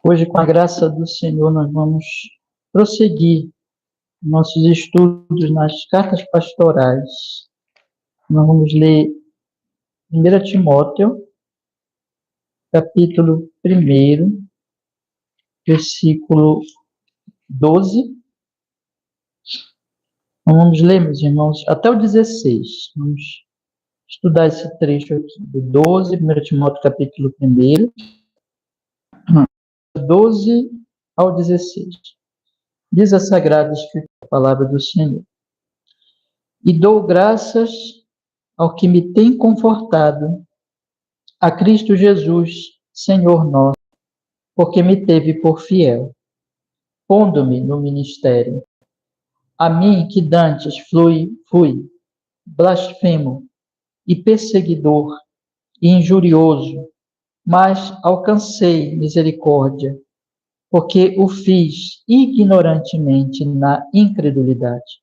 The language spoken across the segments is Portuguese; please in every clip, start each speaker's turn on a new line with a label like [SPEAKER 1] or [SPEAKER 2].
[SPEAKER 1] Hoje, com a graça do Senhor, nós vamos prosseguir nossos estudos nas cartas pastorais. Nós vamos ler 1 Timóteo, capítulo 1, versículo 12. Vamos ler, meus irmãos, até o 16. Vamos estudar esse trecho aqui, do 12, 1 Timóteo, capítulo 1, 12 ao 16. Diz a Sagrada Escritura, a palavra do Senhor. E dou graças ao que me tem confortado, a Cristo Jesus, Senhor nosso, porque me teve por fiel, pondo-me no ministério. A mim que dantes fui blasfemo e perseguidor e injurioso, mas alcancei misericórdia, porque o fiz ignorantemente na incredulidade.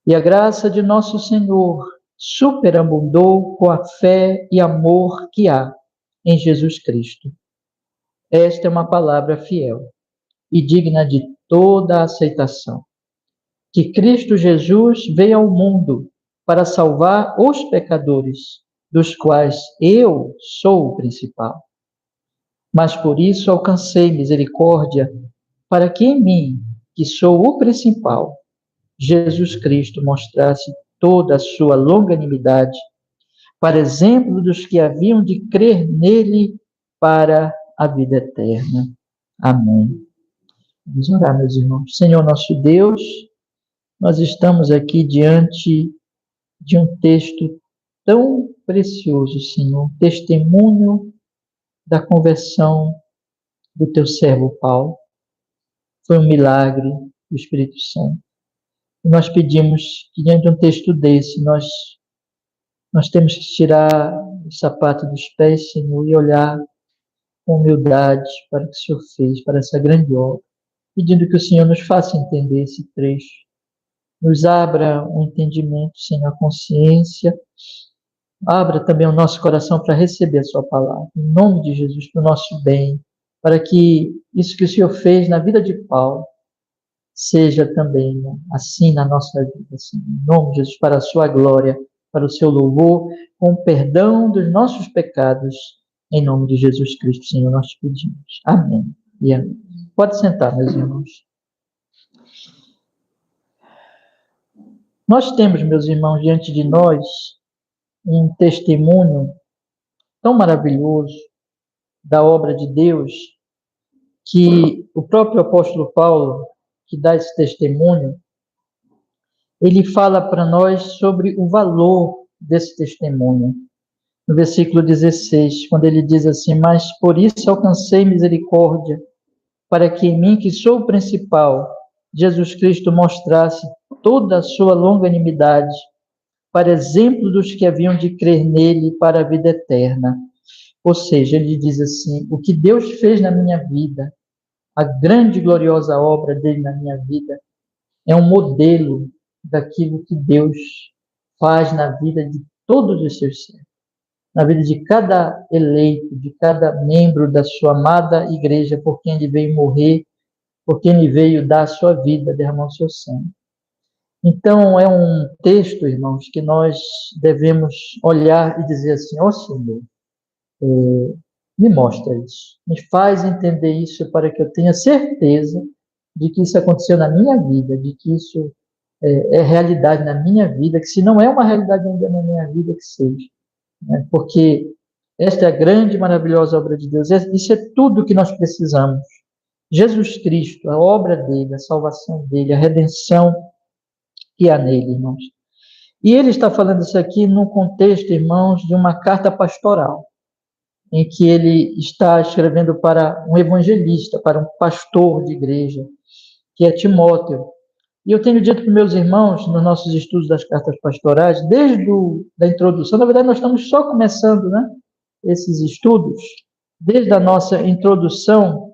[SPEAKER 1] E a graça de nosso Senhor superabundou com a fé e amor que há em Jesus Cristo. Esta é uma palavra fiel e digna de toda a aceitação. Que Cristo Jesus veio ao mundo para salvar os pecadores, dos quais eu sou o principal. Mas por isso alcancei misericórdia, para que em mim, que sou o principal, Jesus Cristo mostrasse toda a sua longanimidade, para exemplo dos que haviam de crer nele para a vida eterna. Amém. Vamos orar, meus irmãos. Senhor nosso Deus, nós estamos aqui diante de um texto tão precioso, Senhor, testemunho da conversão do teu servo Paulo. Foi um milagre do Espírito Santo. E nós pedimos que diante de um texto desse, nós temos que tirar o sapato dos pés, Senhor, e olhar com humildade para o que o Senhor fez, para essa grande obra, pedindo que o Senhor nos faça entender esse trecho, nos abra um entendimento, Senhor, a consciência, abra também o nosso coração para receber a sua palavra, em nome de Jesus, para o nosso bem, para que isso que o Senhor fez na vida de Paulo seja também, né, assim na nossa vida, Senhor, em nome de Jesus, para a sua glória, para o seu louvor, com o perdão dos nossos pecados, em nome de Jesus Cristo, Senhor, nós te pedimos. Amém e amém. Pode sentar, meus irmãos. Nós temos, meus irmãos, diante de nós, um testemunho tão maravilhoso da obra de Deus, que o próprio apóstolo Paulo, que dá esse testemunho, ele fala para nós sobre o valor desse testemunho. No versículo 16, quando ele diz assim: mas por isso alcancei misericórdia, para que em mim, que sou o principal, Jesus Cristo mostrasse toda a sua longanimidade, para exemplo dos que haviam de crer nele para a vida eterna. Ou seja, ele diz assim: o que Deus fez na minha vida, a grande e gloriosa obra dele na minha vida, é um modelo daquilo que Deus faz na vida de todos os seus servos, na vida de cada eleito, de cada membro da sua amada igreja, por quem ele veio morrer, por quem ele veio dar a sua vida, derramar o seu sangue. Então, é um texto, irmãos, que nós devemos olhar e dizer assim: ó Senhor, me mostra isso, me faz entender isso para que eu tenha certeza de que isso aconteceu na minha vida, de que isso é realidade na minha vida, que se não é uma realidade ainda na minha vida, que seja. Né? Porque esta é a grande e maravilhosa obra de Deus, isso é tudo que nós precisamos. Jesus Cristo, a obra dele, a salvação dele, a redenção que há nele, irmãos. E ele está falando isso aqui num contexto, irmãos, de uma carta pastoral, em que ele está escrevendo para um evangelista, para um pastor de igreja, que é Timóteo. E eu tenho dito para meus irmãos, nos nossos estudos das cartas pastorais, desde a introdução, na verdade nós estamos só começando, né, esses estudos, desde a nossa introdução,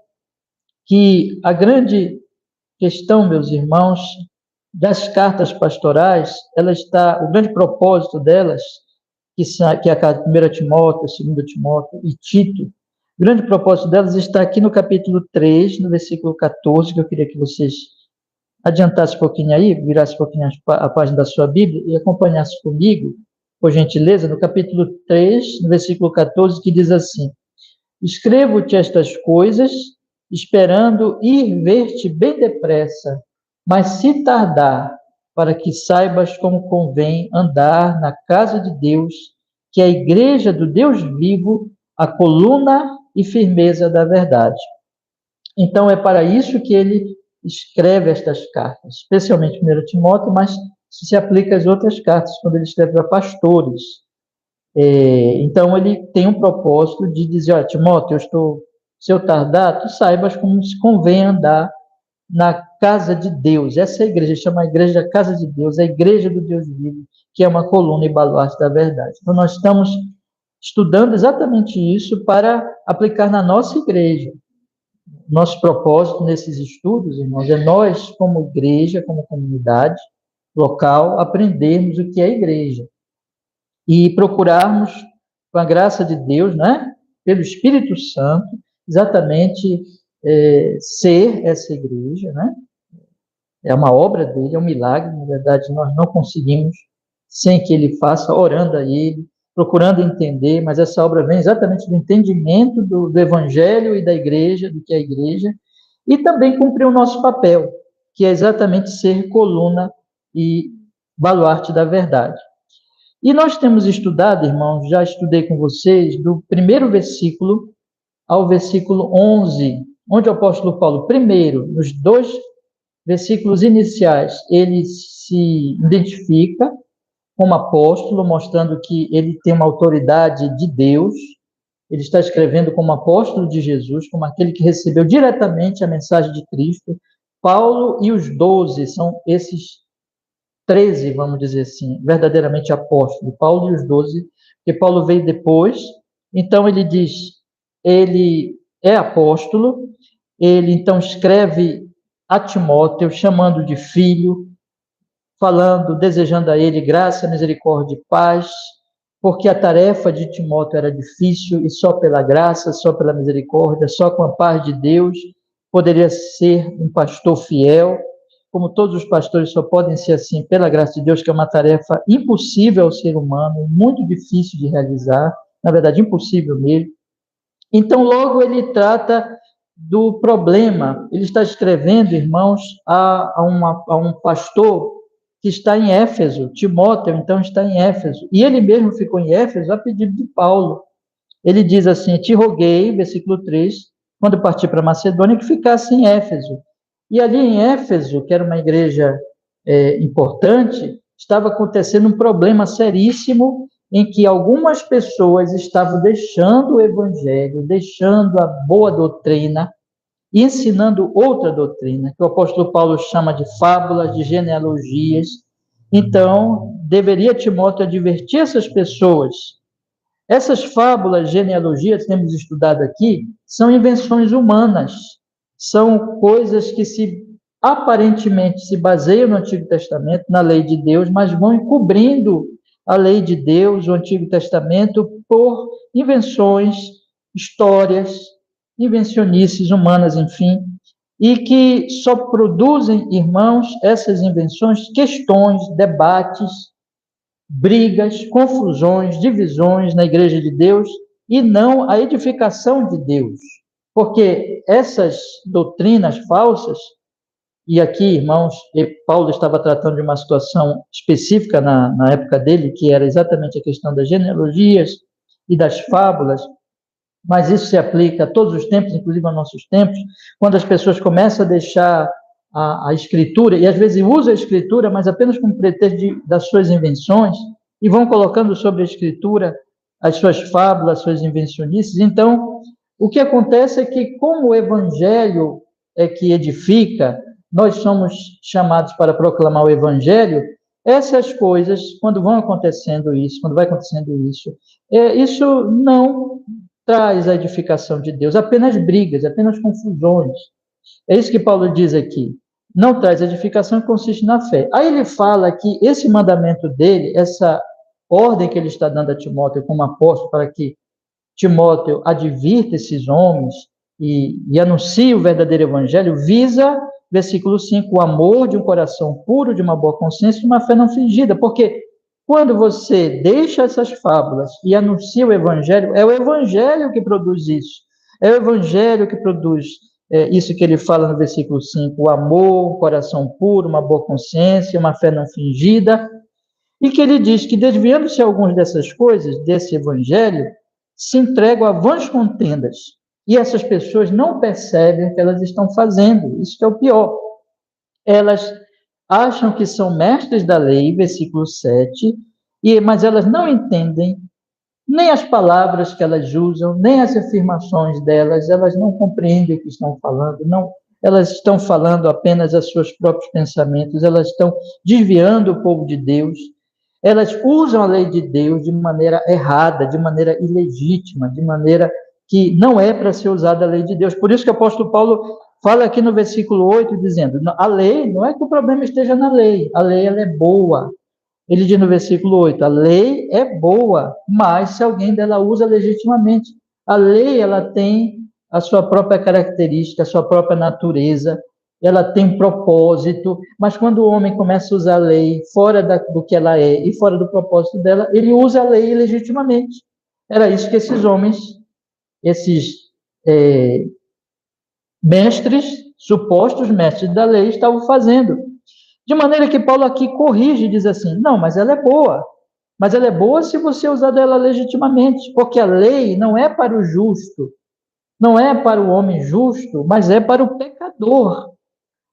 [SPEAKER 1] que a grande questão, meus irmãos, das cartas pastorais, o grande propósito delas, que é a 1 Timóteo, 2 Timóteo e Tito, O grande propósito delas está aqui no capítulo 3, no versículo 14, que eu queria que vocês adiantassem um pouquinho aí, virassem um pouquinho a página da sua Bíblia e acompanhassem comigo, por gentileza, no capítulo 3, no versículo 14, que diz assim: Escrevo-te estas coisas, esperando ir ver-te bem depressa, mas se tardar, para que saibas como convém andar na casa de Deus, que é a igreja do Deus vivo, a coluna e firmeza da verdade. Então, é para isso que ele escreve estas cartas, especialmente 1 Timóteo, mas se aplica às outras cartas, quando ele escreve para pastores. Então, ele tem um propósito de dizer, olha, Timóteo, se eu tardar, tu saibas como se convém andar na casa de Deus. Essa é a igreja, chama a igreja da casa de Deus, a igreja do Deus vivo, que é uma coluna e baluarte da verdade. Então, nós estamos estudando exatamente isso para aplicar na nossa igreja. Nosso propósito nesses estudos, irmãos, é nós, como igreja, como comunidade local, aprendermos o que é igreja e procurarmos, com a graça de Deus, né, pelo Espírito Santo, exatamente ser essa igreja, né? É uma obra dele, é um milagre, na verdade, nós não conseguimos sem que ele faça, orando a ele, procurando entender, mas essa obra vem exatamente do entendimento do Evangelho e da igreja, do que é a igreja, e também cumprir o nosso papel, que é exatamente ser coluna e baluarte da verdade. E nós temos estudado, irmãos, já estudei com vocês, do primeiro versículo ao versículo 11, onde o apóstolo Paulo, primeiro, nos 2 versículos iniciais, ele se identifica como apóstolo, mostrando que ele tem uma autoridade de Deus, ele está escrevendo como apóstolo de Jesus, como aquele que recebeu diretamente a mensagem de Cristo. Paulo e os 12 são esses 13, vamos dizer assim, verdadeiramente apóstolos, Paulo e os 12, porque Paulo veio depois, então ele diz, ele é apóstolo, ele então escreve a Timóteo, chamando de filho, falando, desejando a ele graça, misericórdia e paz, porque a tarefa de Timóteo era difícil e só pela graça, só pela misericórdia, só com a paz de Deus poderia ser um pastor fiel. Como todos os pastores só podem ser assim pela graça de Deus, que é uma tarefa impossível ao ser humano, muito difícil de realizar, na verdade impossível mesmo. Então, logo ele trata do problema. Ele está escrevendo, irmãos, a um pastor que está em Éfeso. Timóteo, então, está em Éfeso. E ele mesmo ficou em Éfeso a pedido de Paulo. Ele diz assim, te roguei, versículo 3, quando parti para Macedônia, que ficasse em Éfeso. E ali em Éfeso, que era uma igreja importante, estava acontecendo um problema seríssimo em que algumas pessoas estavam deixando o evangelho, deixando a boa doutrina e ensinando outra doutrina, que o apóstolo Paulo chama de fábulas, de genealogias. Então, deveria Timóteo advertir essas pessoas. Essas fábulas, genealogias, que temos estudado aqui, são invenções humanas, são coisas que aparentemente se baseiam no Antigo Testamento, na lei de Deus, mas vão encobrindo a lei de Deus, o Antigo Testamento, por invenções, histórias, invencionices humanas, enfim, e que só produzem, irmãos, essas invenções, questões, debates, brigas, confusões, divisões na igreja de Deus e não a edificação de Deus. Porque essas doutrinas falsas, e aqui, irmãos, Paulo estava tratando de uma situação específica na época dele, que era exatamente a questão das genealogias e das fábulas, mas isso se aplica a todos os tempos, inclusive aos nossos tempos, quando as pessoas começam a deixar a escritura, e às vezes usam a escritura, mas apenas como pretexto das suas invenções, e vão colocando sobre a escritura as suas fábulas, as suas invencionices. Então, o que acontece é que, como o evangelho é que edifica, nós somos chamados para proclamar o evangelho, essas coisas, quando vão acontecendo isso, quando vai acontecendo isso não traz a edificação de Deus, apenas brigas, apenas confusões. É isso que Paulo diz aqui. Não traz edificação, consiste na fé. Aí ele fala que esse mandamento dele, essa ordem que ele está dando a Timóteo como apóstolo para que Timóteo advirta esses homens e anuncia o verdadeiro evangelho, visa, versículo 5, o amor de um coração puro, de uma boa consciência e uma fé não fingida, porque quando você deixa essas fábulas e anuncia o evangelho, é o evangelho que produz isso, é o evangelho que produz isso que ele fala no versículo 5, o amor, um coração puro, uma boa consciência, uma fé não fingida, e que ele diz que, desviando-se algumas dessas coisas, desse evangelho, se entregam a vãs contendas. E essas pessoas não percebem o que elas estão fazendo. Isso que é o pior. Elas acham que são mestres da lei, versículo 7, mas elas não entendem nem as palavras que elas usam, nem as afirmações delas, elas não compreendem o que estão falando, não, elas estão falando apenas os seus próprios pensamentos, elas estão desviando o povo de Deus, elas usam a lei de Deus de maneira errada, de maneira ilegítima, de maneira que não é para ser usada a lei de Deus. Por isso que o apóstolo Paulo fala aqui no versículo 8, dizendo, a lei, não é que o problema esteja na lei, a lei ela é boa. Ele diz no versículo 8, a lei é boa, mas se alguém dela usa legitimamente. A lei, ela tem a sua própria característica, a sua própria natureza, ela tem um propósito, mas quando o homem começa a usar a lei fora do que ela é e fora do propósito dela, ele usa a lei legitimamente. Era isso que esses homens, esses mestres, supostos mestres da lei, estavam fazendo. De maneira que Paulo aqui corrige e diz assim, não, mas ela é boa. Mas ela é boa se você usar dela legitimamente, porque a lei não é para o justo, não é para o homem justo, mas é para o pecador.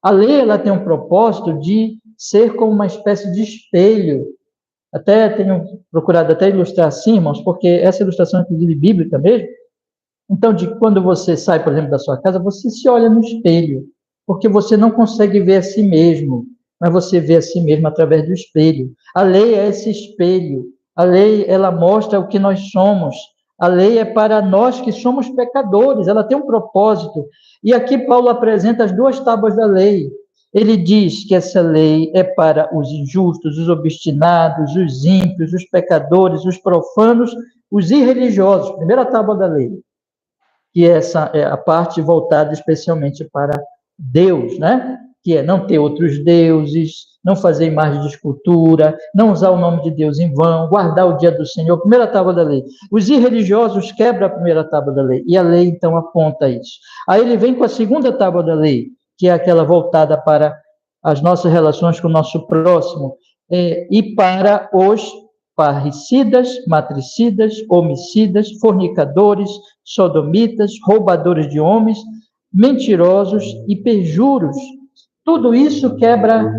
[SPEAKER 1] A lei ela tem um propósito de ser como uma espécie de espelho. Até tenho procurado até ilustrar assim, irmãos, porque essa ilustração é inclusive bíblica mesmo. Então, quando você sai, por exemplo, da sua casa, você se olha no espelho, porque você não consegue ver a si mesmo, mas você vê a si mesmo através do espelho. A lei é esse espelho. A lei, ela mostra o que nós somos. A lei é para nós que somos pecadores, ela tem um propósito. E aqui Paulo apresenta as duas tábuas da lei. Ele diz que essa lei é para os injustos, os obstinados, os ímpios, os pecadores, os profanos, os irreligiosos. Primeira tábua da lei. Que essa é a parte voltada especialmente para Deus, né? Que é não ter outros deuses, não fazer imagem de escultura, não usar o nome de Deus em vão, guardar o dia do Senhor, primeira tábua da lei. Os irreligiosos quebram a primeira tábua da lei, e a lei então aponta isso. Aí ele vem com a segunda tábua da lei, que é aquela voltada para as nossas relações com o nosso próximo, e para os parricidas, matricidas, homicidas, fornicadores, sodomitas, roubadores de homens, mentirosos e perjuros. Tudo isso quebra,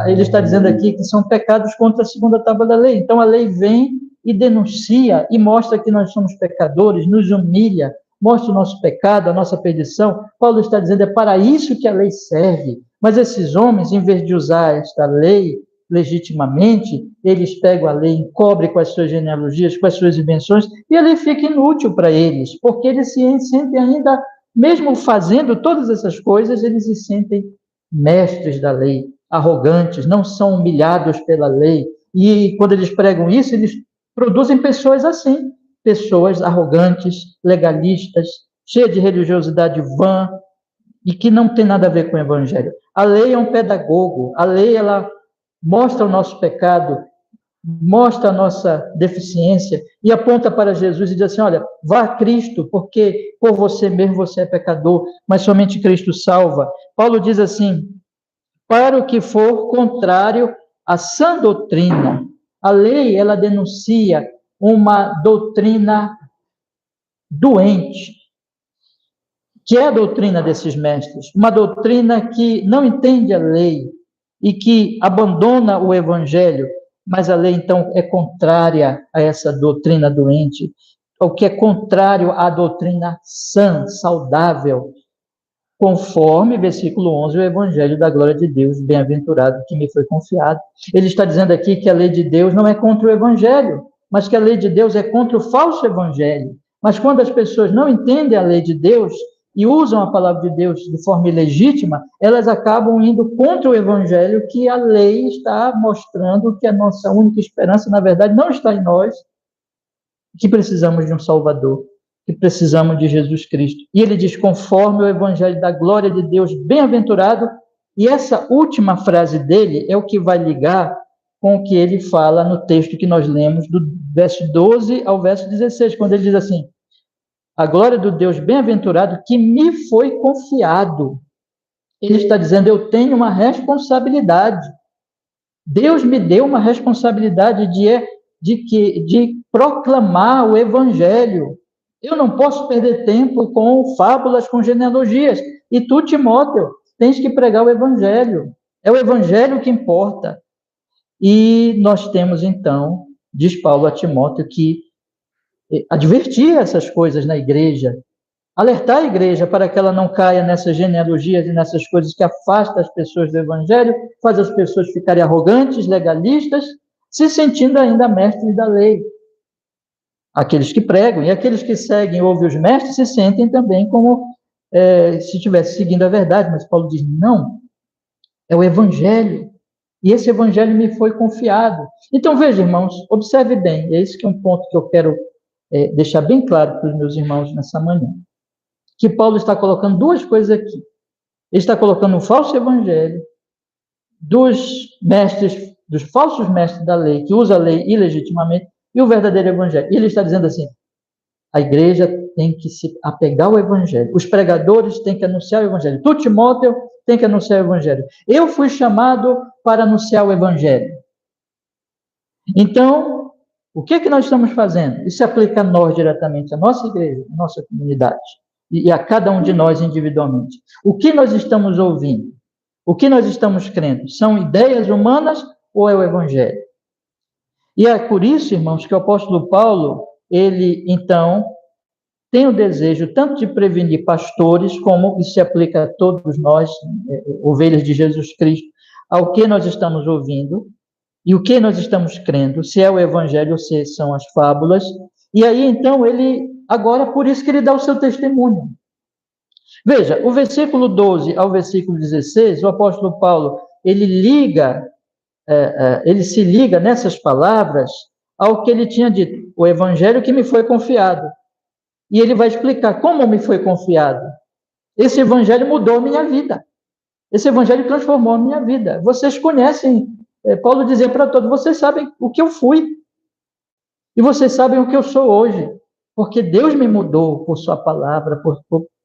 [SPEAKER 1] ele está dizendo aqui que são pecados contra a segunda tábua da lei. Então a lei vem e denuncia e mostra que nós somos pecadores, nos humilha, mostra o nosso pecado, a nossa perdição. Paulo está dizendo, é para isso que a lei serve. Mas esses homens, em vez de usar esta lei legitimamente, eles pegam a lei, encobrem com as suas genealogias, com as suas invenções, e a lei fica inútil para eles, porque eles se sentem ainda, mesmo fazendo todas essas coisas, eles se sentem mestres da lei, arrogantes, não são humilhados pela lei, e quando eles pregam isso, eles produzem pessoas assim, pessoas arrogantes, legalistas, cheias de religiosidade vã, e que não tem nada a ver com o evangelho. A lei é um pedagogo, a lei, ela mostra o nosso pecado, mostra a nossa deficiência e aponta para Jesus e diz assim, olha, vá a Cristo, porque por você mesmo você é pecador, mas somente Cristo salva. Paulo diz assim, para o que for contrário à sã doutrina. A lei, ela denuncia uma doutrina doente, que é a doutrina desses mestres, uma doutrina que não entende a lei e que abandona o evangelho, mas a lei, então, é contrária a essa doutrina doente, o que é contrário à doutrina sã, saudável, conforme, versículo 11, o evangelho da glória de Deus, bem-aventurado que me foi confiado. Ele está dizendo aqui que a lei de Deus não é contra o evangelho, mas que a lei de Deus é contra o falso evangelho. Mas quando as pessoas não entendem a lei de Deus e usam a palavra de Deus de forma ilegítima, elas acabam indo contra o evangelho, que a lei está mostrando que a nossa única esperança, na verdade, não está em nós, que precisamos de um Salvador. que precisamos de Jesus Cristo. E ele diz, conforme o evangelho da glória de Deus, bem-aventurado. E essa última frase dele é o que vai ligar com o que ele fala no texto que nós lemos, do verso 12 ao verso 16, quando ele diz assim, a glória do Deus bem-aventurado que me foi confiado. Ele está dizendo, eu tenho uma responsabilidade. Deus me deu uma responsabilidade de proclamar o evangelho. Eu não posso perder tempo com fábulas, com genealogias. E tu, Timóteo, tens que pregar o evangelho. É o evangelho que importa. E nós temos, então, diz Paulo a Timóteo, que advertir essas coisas na igreja, alertar a igreja para que ela não caia nessas genealogias e nessas coisas que afastam as pessoas do evangelho, faz as pessoas ficarem arrogantes, legalistas, se sentindo ainda mestres da lei. Aqueles que pregam e aqueles que seguem, ouvem os mestres, se sentem também como se estivesse seguindo a verdade, mas Paulo diz, não, é o evangelho, e esse evangelho me foi confiado. Então, veja, irmãos, observe bem, é esse que é um ponto que eu quero deixar bem claro para os meus irmãos nessa manhã, que Paulo está colocando duas coisas aqui. Ele está colocando um falso evangelho dos mestres, dos falsos mestres da lei, que usa a lei ilegitimamente, e o verdadeiro evangelho. E ele está dizendo assim, a igreja tem que se apegar ao evangelho. Os pregadores têm que anunciar o evangelho. Tu, Timóteo, tem que anunciar o evangelho. Eu fui chamado para anunciar o evangelho. Então, o que é que nós estamos fazendo? Isso se aplica a nós diretamente, a nossa igreja, a nossa comunidade, e a cada um de nós individualmente. O que nós estamos ouvindo? O que nós estamos crendo? São ideias humanas ou é o evangelho? E é por isso, irmãos, que o apóstolo Paulo, ele, então, tem o desejo tanto de prevenir pastores, como isso se aplica a todos nós, ovelhas de Jesus Cristo, ao que nós estamos ouvindo e o que nós estamos crendo, se é o evangelho ou se são as fábulas. E aí, então, ele, agora, por isso que ele dá o seu testemunho. Veja, o versículo 12 ao versículo 16, o apóstolo Paulo, ele se liga nessas palavras ao que ele tinha dito, o evangelho que me foi confiado. E ele vai explicar como me foi confiado. Esse evangelho mudou a minha vida. Esse evangelho transformou a minha vida. Vocês conhecem, Paulo dizia para todos, vocês sabem o que eu fui. E vocês sabem o que eu sou hoje. Porque Deus me mudou por sua palavra,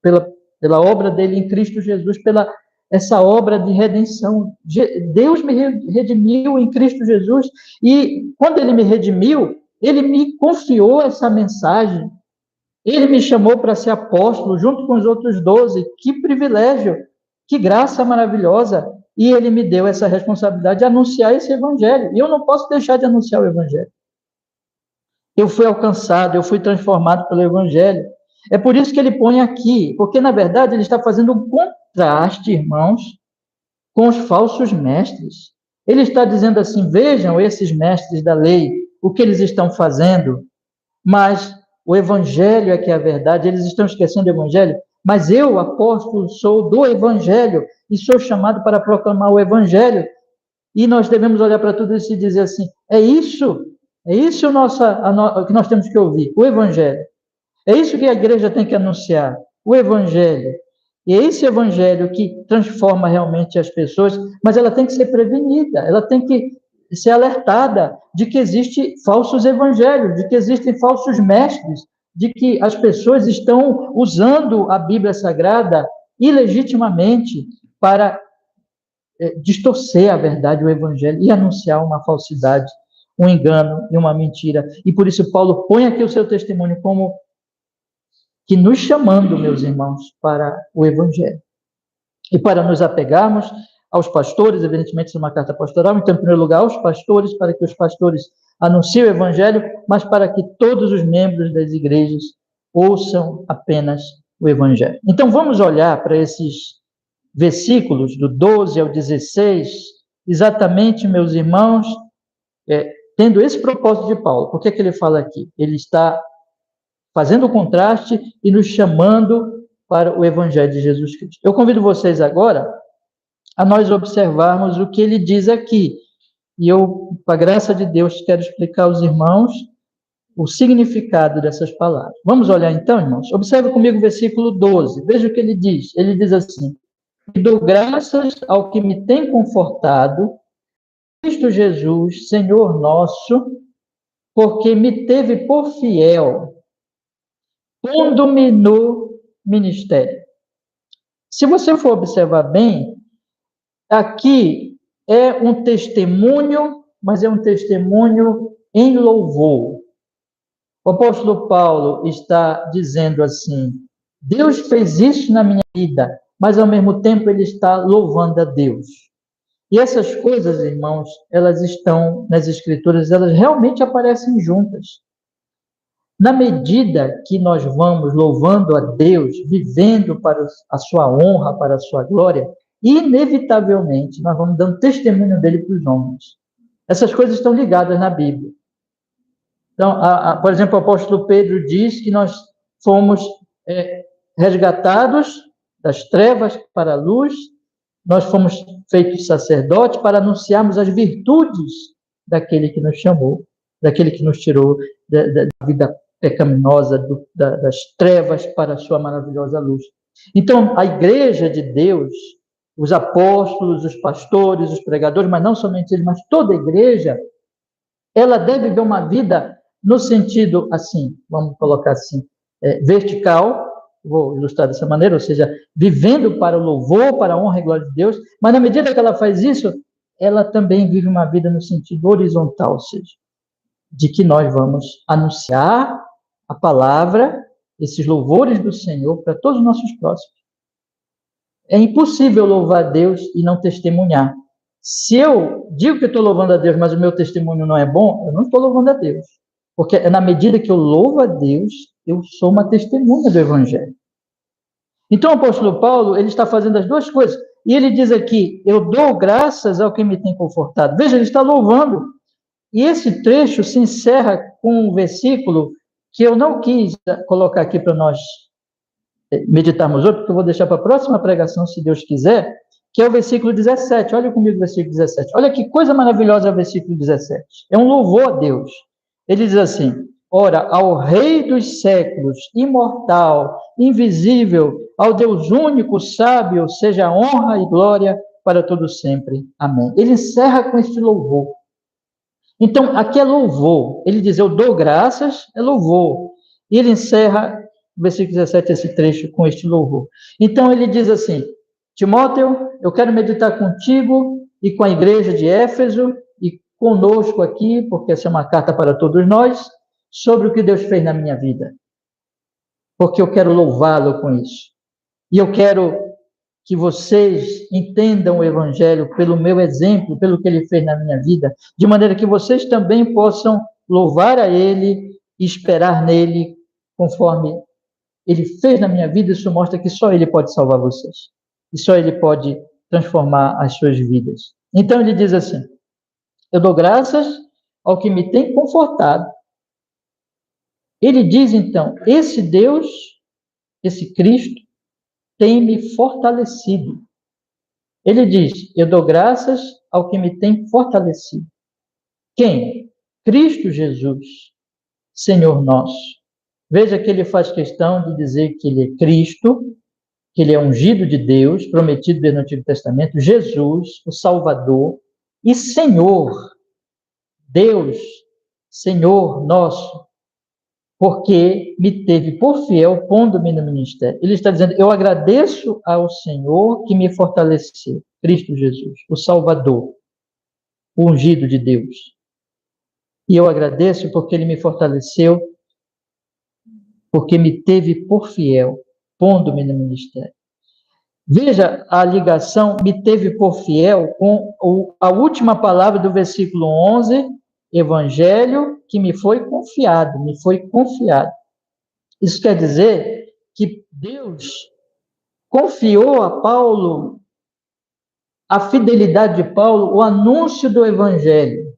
[SPEAKER 1] pela obra dele em Cristo Jesus, pela essa obra de redenção. Deus me redimiu em Cristo Jesus. E quando ele me redimiu, ele me confiou essa mensagem. Ele me chamou para ser apóstolo, junto com os outros 12. Que privilégio, que graça maravilhosa. E ele me deu essa responsabilidade de anunciar esse evangelho. E eu não posso deixar de anunciar o evangelho. Eu fui alcançado, eu fui transformado pelo evangelho. É por isso que ele põe aqui, porque, na verdade, ele está fazendo um contraste, irmãos, com os falsos mestres. Ele está dizendo assim, vejam esses mestres da lei, o que eles estão fazendo, mas o evangelho é que é a verdade, eles estão esquecendo o evangelho, mas eu, apóstolo, sou do evangelho e sou chamado para proclamar o evangelho. E nós devemos olhar para tudo isso e dizer assim, é isso o que nós temos que ouvir, o evangelho. É isso que a igreja tem que anunciar, o evangelho. E é esse evangelho que transforma realmente as pessoas, mas ela tem que ser prevenida, ela tem que ser alertada de que existem falsos evangelhos, de que existem falsos mestres, de que as pessoas estão usando a Bíblia Sagrada ilegitimamente para distorcer a verdade, o evangelho, e anunciar uma falsidade, um engano e uma mentira. E por isso Paulo põe aqui o seu testemunho como que nos chamando, meus irmãos, para o evangelho. E para nos apegarmos aos pastores, evidentemente, isso é uma carta pastoral, então, em primeiro lugar, aos pastores, para que os pastores anunciem o evangelho, mas para que todos os membros das igrejas ouçam apenas o evangelho. Então, vamos olhar para esses versículos, do 12 ao 16, exatamente, meus irmãos, tendo esse propósito de Paulo. Por que ele fala aqui? Ele está fazendo o contraste e nos chamando para o evangelho de Jesus Cristo. Eu convido vocês agora a nós observarmos o que ele diz aqui. E eu, com a graça de Deus, quero explicar aos irmãos o significado dessas palavras. Vamos olhar então, irmãos? Observe comigo o versículo 12. Veja o que ele diz. Ele diz assim: "E dou graças ao que me tem confortado, Cristo Jesus, Senhor nosso, porque me teve por fiel, pondo-me no ministério." Se você for observar bem, aqui é um testemunho, mas é um testemunho em louvor. O apóstolo Paulo está dizendo assim: Deus fez isso na minha vida, mas ao mesmo tempo ele está louvando a Deus. E essas coisas, irmãos, elas estão nas Escrituras, elas realmente aparecem juntas. Na medida que nós vamos louvando a Deus, vivendo para a sua honra, para a sua glória, inevitavelmente nós vamos dando testemunho dele para os homens. Essas coisas estão ligadas na Bíblia. Então, por exemplo, o apóstolo Pedro diz que nós fomos resgatados das trevas para a luz, nós fomos feitos sacerdotes para anunciarmos as virtudes daquele que nos chamou, daquele que nos tirou da vida pecaminosa, das trevas para a sua maravilhosa luz. Então, a igreja de Deus, os apóstolos, os pastores, os pregadores, mas não somente eles, mas toda a igreja, ela deve ver uma vida no sentido, assim, vamos colocar assim, vertical, vou ilustrar dessa maneira, ou seja, vivendo para o louvor, para a honra e glória de Deus, mas na medida que ela faz isso, ela também vive uma vida no sentido horizontal, ou seja, de que nós vamos anunciar a palavra, esses louvores do Senhor para todos os nossos próximos. É impossível louvar a Deus e não testemunhar. Se eu digo que estou louvando a Deus, mas o meu testemunho não é bom, eu não estou louvando a Deus. Porque na medida que eu louvo a Deus, eu sou uma testemunha do Evangelho. Então o apóstolo Paulo, ele está fazendo as duas coisas. E ele diz aqui: eu dou graças ao que me tem confortado. Veja, ele está louvando. E esse trecho se encerra com um versículo que eu não quis colocar aqui para nós meditarmos hoje, porque eu vou deixar para a próxima pregação, se Deus quiser, que é o versículo 17. Olha comigo o versículo 17. Olha que coisa maravilhosa é o versículo 17. É um louvor a Deus. Ele diz assim: ora, ao Rei dos séculos, imortal, invisível, ao Deus único, sábio, seja honra e glória para todos sempre. Amém. Ele encerra com este louvor. Então, aqui é louvor. Ele diz: eu dou graças, é louvor. E ele encerra, no versículo 17, esse trecho com este louvor. Então, ele diz assim: Timóteo, eu quero meditar contigo e com a igreja de Éfeso e conosco aqui, porque essa é uma carta para todos nós, sobre o que Deus fez na minha vida. Porque eu quero louvá-lo com isso. E eu quero que vocês entendam o Evangelho pelo meu exemplo, pelo que ele fez na minha vida, de maneira que vocês também possam louvar a ele e esperar nele, conforme ele fez na minha vida. Isso mostra que só ele pode salvar vocês. E só ele pode transformar as suas vidas. Então ele diz assim: eu dou graças ao que me tem confortado. Ele diz então: esse Deus, esse Cristo, tem me fortalecido. Ele diz: eu dou graças ao que me tem fortalecido. Quem? Cristo Jesus, Senhor nosso. Veja que ele faz questão de dizer que ele é Cristo, que ele é ungido de Deus, prometido no Antigo Testamento, Jesus, o Salvador, e Senhor, Deus, Senhor nosso, porque me teve por fiel, pondo-me no ministério. Ele está dizendo: eu agradeço ao Senhor que me fortaleceu, Cristo Jesus, o Salvador, o ungido de Deus. E eu agradeço porque ele me fortaleceu, porque me teve por fiel, pondo-me no ministério. Veja a ligação, me teve por fiel, com a última palavra do versículo 11, Evangelho que me foi confiado, me foi confiado. Isso quer dizer que Deus confiou a Paulo, a fidelidade de Paulo, o anúncio do Evangelho.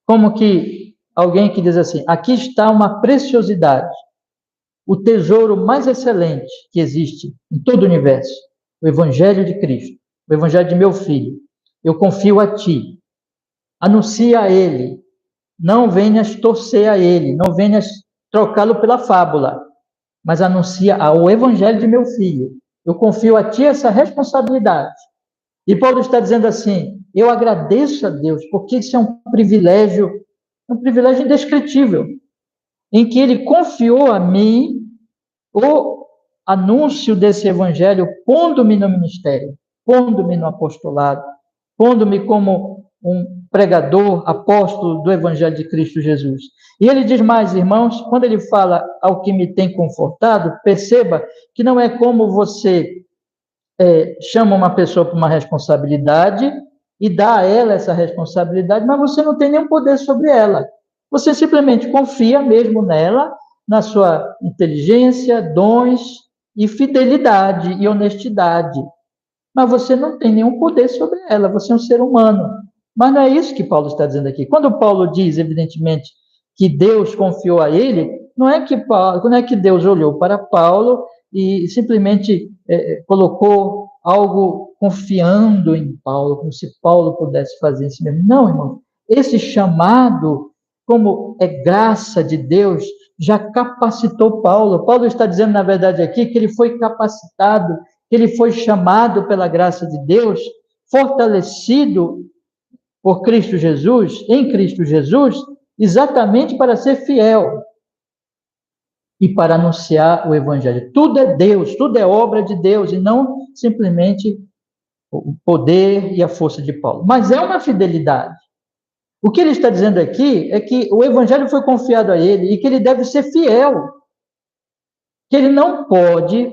[SPEAKER 1] Como que alguém que diz assim: aqui está uma preciosidade, o tesouro mais excelente que existe em todo o universo, o Evangelho de Cristo, o Evangelho de meu filho. Eu confio a ti. Anuncia a ele. não venhas torcer a ele, não venhas trocá-lo pela fábula, mas anuncia o evangelho de meu filho. Eu confio a ti essa responsabilidade. E Paulo está dizendo assim: eu agradeço a Deus, porque isso é um privilégio indescritível, em que ele confiou a mim o anúncio desse evangelho, pondo-me no ministério, pondo-me no apostolado, pondo-me como um pregador, apóstolo do evangelho de Cristo Jesus. E ele diz mais, irmãos, quando ele fala ao que me tem confortado, perceba que não é como você chama uma pessoa para uma responsabilidade e dá a ela essa responsabilidade, mas você não tem nenhum poder sobre ela. Você simplesmente confia mesmo nela, na sua inteligência, dons e fidelidade e honestidade. Mas você não tem nenhum poder sobre ela, você é um ser humano. Mas não é isso que Paulo está dizendo aqui. Quando Paulo diz, evidentemente, que Deus confiou a ele, não é que Deus olhou para Paulo e simplesmente colocou algo confiando em Paulo, como se Paulo pudesse fazer isso mesmo. Não, irmão. Esse chamado, como é graça de Deus, já capacitou Paulo. Paulo está dizendo, na verdade, aqui, que ele foi capacitado, que ele foi chamado pela graça de Deus, fortalecido por Cristo Jesus, em Cristo Jesus, exatamente para ser fiel e para anunciar o Evangelho. Tudo é Deus, tudo é obra de Deus, e não simplesmente o poder e a força de Paulo. Mas é uma fidelidade. O que ele está dizendo aqui é que o Evangelho foi confiado a ele e que ele deve ser fiel. Que ele não pode,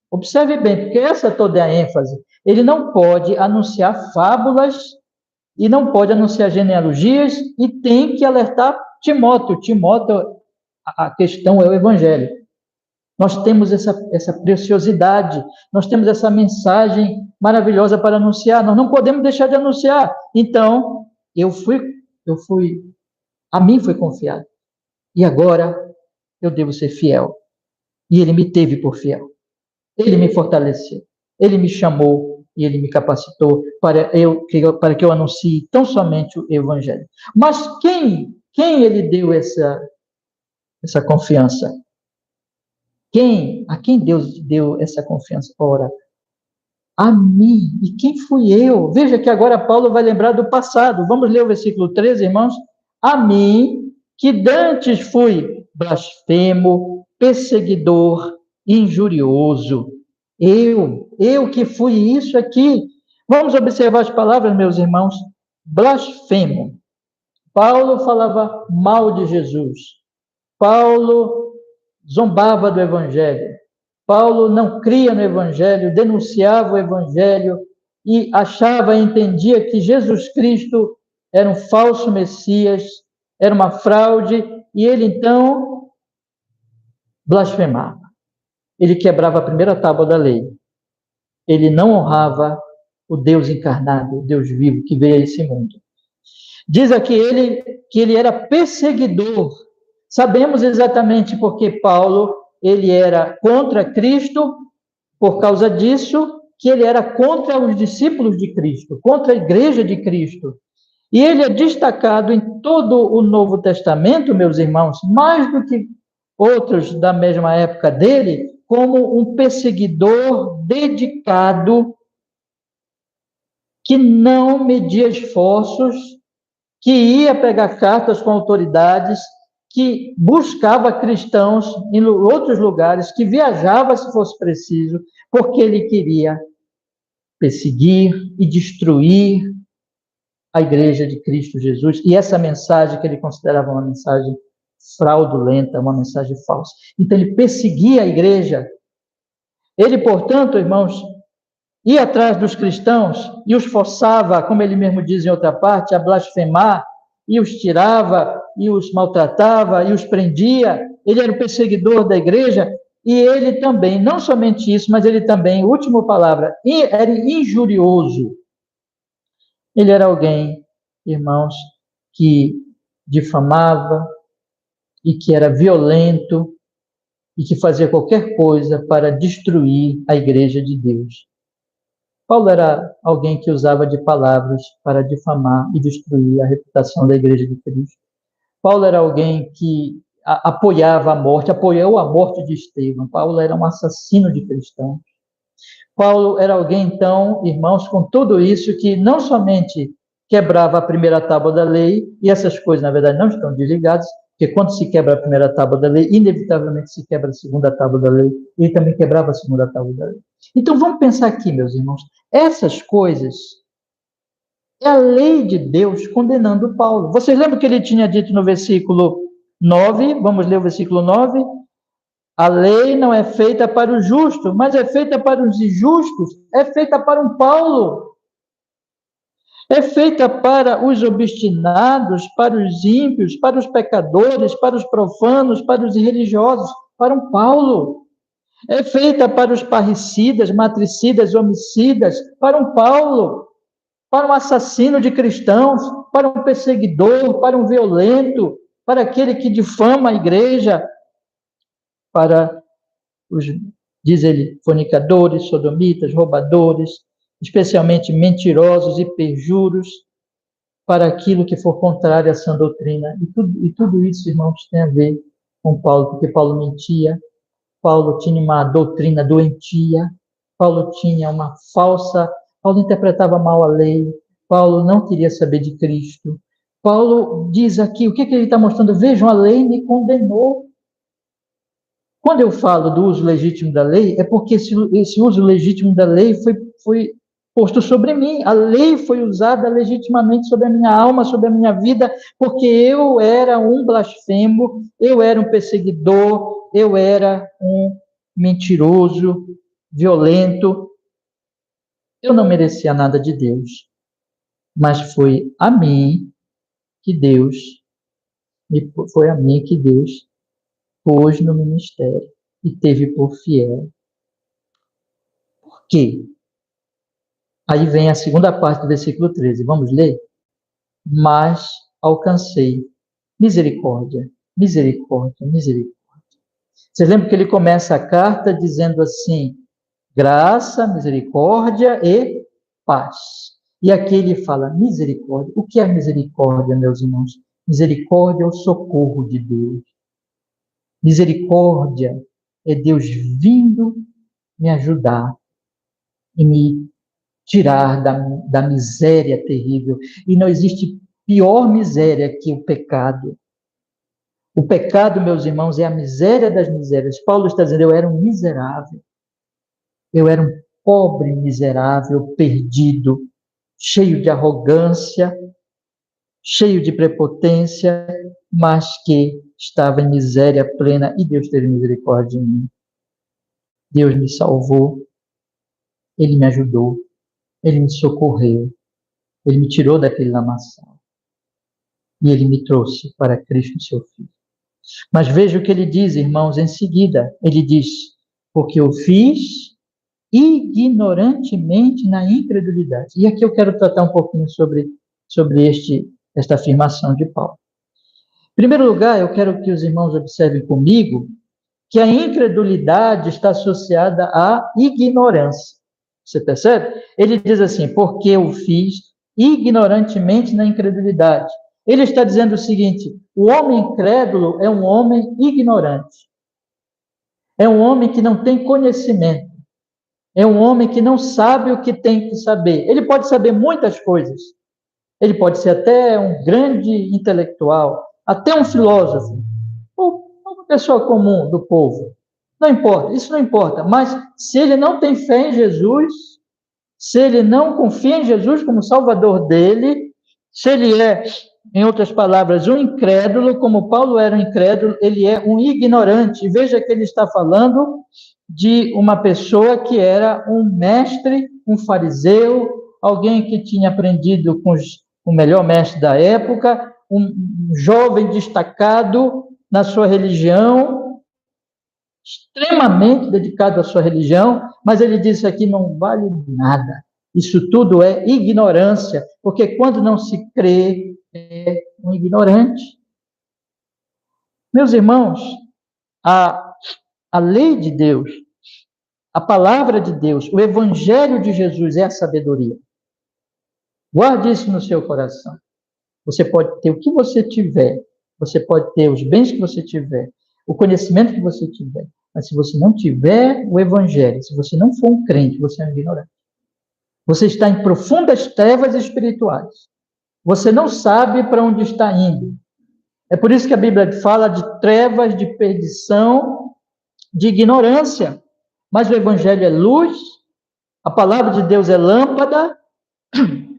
[SPEAKER 1] observe bem, porque essa toda é a ênfase, ele não pode anunciar fábulas e não pode anunciar genealogias e tem que alertar Timóteo. Timóteo, a questão é o Evangelho. Nós temos essa preciosidade, nós temos essa mensagem maravilhosa para anunciar, nós não podemos deixar de anunciar. Então, a mim foi confiado. E agora eu devo ser fiel. E ele me teve por fiel. Ele me fortaleceu. Ele me chamou e ele me capacitou para que eu anuncie tão somente o Evangelho. Mas quem ele deu essa confiança? A quem Deus deu essa confiança? Ora, a mim. E quem fui eu? Veja que agora Paulo vai lembrar do passado. Vamos ler o versículo 13, irmãos? A mim, que dantes fui blasfemo, perseguidor, injurioso. Eu que fui isso aqui. Vamos observar as palavras, meus irmãos. Blasfemo. Paulo falava mal de Jesus. Paulo zombava do Evangelho. Paulo não cria no Evangelho, denunciava o Evangelho e achava, entendia que Jesus Cristo era um falso Messias, era uma fraude, e ele então blasfemava. Ele quebrava a primeira tábua da lei. Ele não honrava o Deus encarnado, o Deus vivo que veio a esse mundo. Diz aqui que ele era perseguidor. Sabemos exatamente porque Paulo ele era contra Cristo, por causa disso, que ele era contra os discípulos de Cristo, contra a igreja de Cristo. E ele é destacado em todo o Novo Testamento, meus irmãos, mais do que outros da mesma época dele, como um perseguidor dedicado, que não media esforços, que ia pegar cartas com autoridades, que buscava cristãos em outros lugares, que viajava se fosse preciso, porque ele queria perseguir e destruir a igreja de Cristo Jesus, e essa mensagem que ele considerava uma mensagem fraudulenta, uma mensagem falsa. Então ele perseguia a igreja. Ele, portanto, irmãos, ia atrás dos cristãos e os forçava, como ele mesmo diz em outra parte, a blasfemar, e os tirava, e os maltratava, e os prendia. Ele era o perseguidor da igreja, e ele também, não somente isso, mas ele também, última palavra, era injurioso. Ele era alguém, irmãos, que difamava e que era violento e que fazia qualquer coisa para destruir a igreja de Deus. Paulo era alguém que usava de palavras para difamar e destruir a reputação da igreja de Cristo. Paulo era alguém que apoiava a morte, apoiou a morte de Estevão. Paulo era um assassino de cristãos. Paulo era alguém, então, irmãos, com tudo isso, que não somente quebrava a primeira tábua da lei, e essas coisas, na verdade, não estão desligadas, porque quando se quebra a primeira tábua da lei, inevitavelmente se quebra a segunda tábua da lei, e ele também quebrava a segunda tábua da lei. Então, vamos pensar aqui, meus irmãos, essas coisas é a lei de Deus condenando Paulo. Vocês lembram que ele tinha dito no versículo 9? Vamos ler o versículo 9. A lei não é feita para o justo, mas é feita para os injustos, é feita para um Paulo, é feita para os obstinados, para os ímpios, para os pecadores, para os profanos, para os irreligiosos, para um Paulo. É feita para os parricidas, matricidas, homicidas, para um Paulo, para um assassino de cristãos, para um perseguidor, para um violento, para aquele que difama a igreja, para os, diz ele, fornicadores, sodomitas, roubadores, especialmente mentirosos e perjuros, para aquilo que for contrário à sã doutrina. E tudo isso, irmãos, tem a ver com Paulo, porque Paulo mentia, Paulo tinha uma doutrina doentia, Paulo tinha uma falsa, Paulo interpretava mal a lei, Paulo não queria saber de Cristo. Paulo diz aqui, o que ele está mostrando? Vejam, a lei me condenou. Quando eu falo do uso legítimo da lei, é porque esse uso legítimo da lei foi posto sobre mim. A lei foi usada legitimamente sobre a minha alma, sobre a minha vida, porque eu era um blasfemo, eu era um perseguidor, eu era um mentiroso, violento. Eu não merecia nada de Deus, mas foi a mim que Deus pôs no ministério e teve por fiel. Por quê? Aí vem a segunda parte do versículo 13. Vamos ler? Mas alcancei misericórdia, misericórdia, misericórdia. Vocês lembram que ele começa a carta dizendo assim, graça, misericórdia e paz. E aqui ele fala misericórdia. O que é misericórdia, meus irmãos? Misericórdia é o socorro de Deus. Misericórdia é Deus vindo me ajudar e me tirar da miséria terrível. E não existe pior miséria que o pecado. O pecado, meus irmãos, é a miséria das misérias. Paulo está dizendo, eu era um miserável. Eu era um pobre miserável, perdido, cheio de arrogância, cheio de prepotência, mas que estava em miséria plena e Deus teve misericórdia de mim. Deus me salvou, Ele me ajudou, Ele me socorreu, Ele me tirou daquele lamaçal e Ele me trouxe para Cristo, seu Filho. Mas veja o que ele diz, irmãos, em seguida. Ele diz, porque eu fiz ignorantemente na incredulidade. E aqui eu quero tratar um pouquinho sobre esta afirmação de Paulo. Em primeiro lugar, eu quero que os irmãos observem comigo que a incredulidade está associada à ignorância. Você percebe? Ele diz assim, porque eu fiz ignorantemente na incredulidade. Ele está dizendo o seguinte, o homem incrédulo é um homem ignorante. É um homem que não tem conhecimento. É um homem que não sabe o que tem que saber. Ele pode saber muitas coisas. Ele pode ser até um grande intelectual, até um filósofo, ou uma pessoa comum do povo. Não importa, isso não importa. Mas se ele não tem fé em Jesus, se ele não confia em Jesus como Salvador dele, se ele é, em outras palavras, um incrédulo, como Paulo era um incrédulo, ele é um ignorante. Veja que ele está falando de uma pessoa que era um mestre, um fariseu, alguém que tinha aprendido com o melhor mestre da época, um jovem destacado na sua religião, extremamente dedicado à sua religião, mas ele disse aqui, não vale nada. Isso tudo é ignorância, porque quando não se crê, é um ignorante. Meus irmãos, a lei de Deus, a palavra de Deus, o evangelho de Jesus é a sabedoria. Guarde isso no seu coração. Você pode ter o que você tiver, Você pode ter os bens que você tiver, o conhecimento que você tiver, mas se você não tiver o evangelho, se você não for um crente, você é um ignorante. Você está em profundas trevas espirituais. Você não sabe para onde está indo. É por isso que a Bíblia fala de trevas, de perdição, de ignorância. Mas o evangelho é luz, a palavra de Deus é lâmpada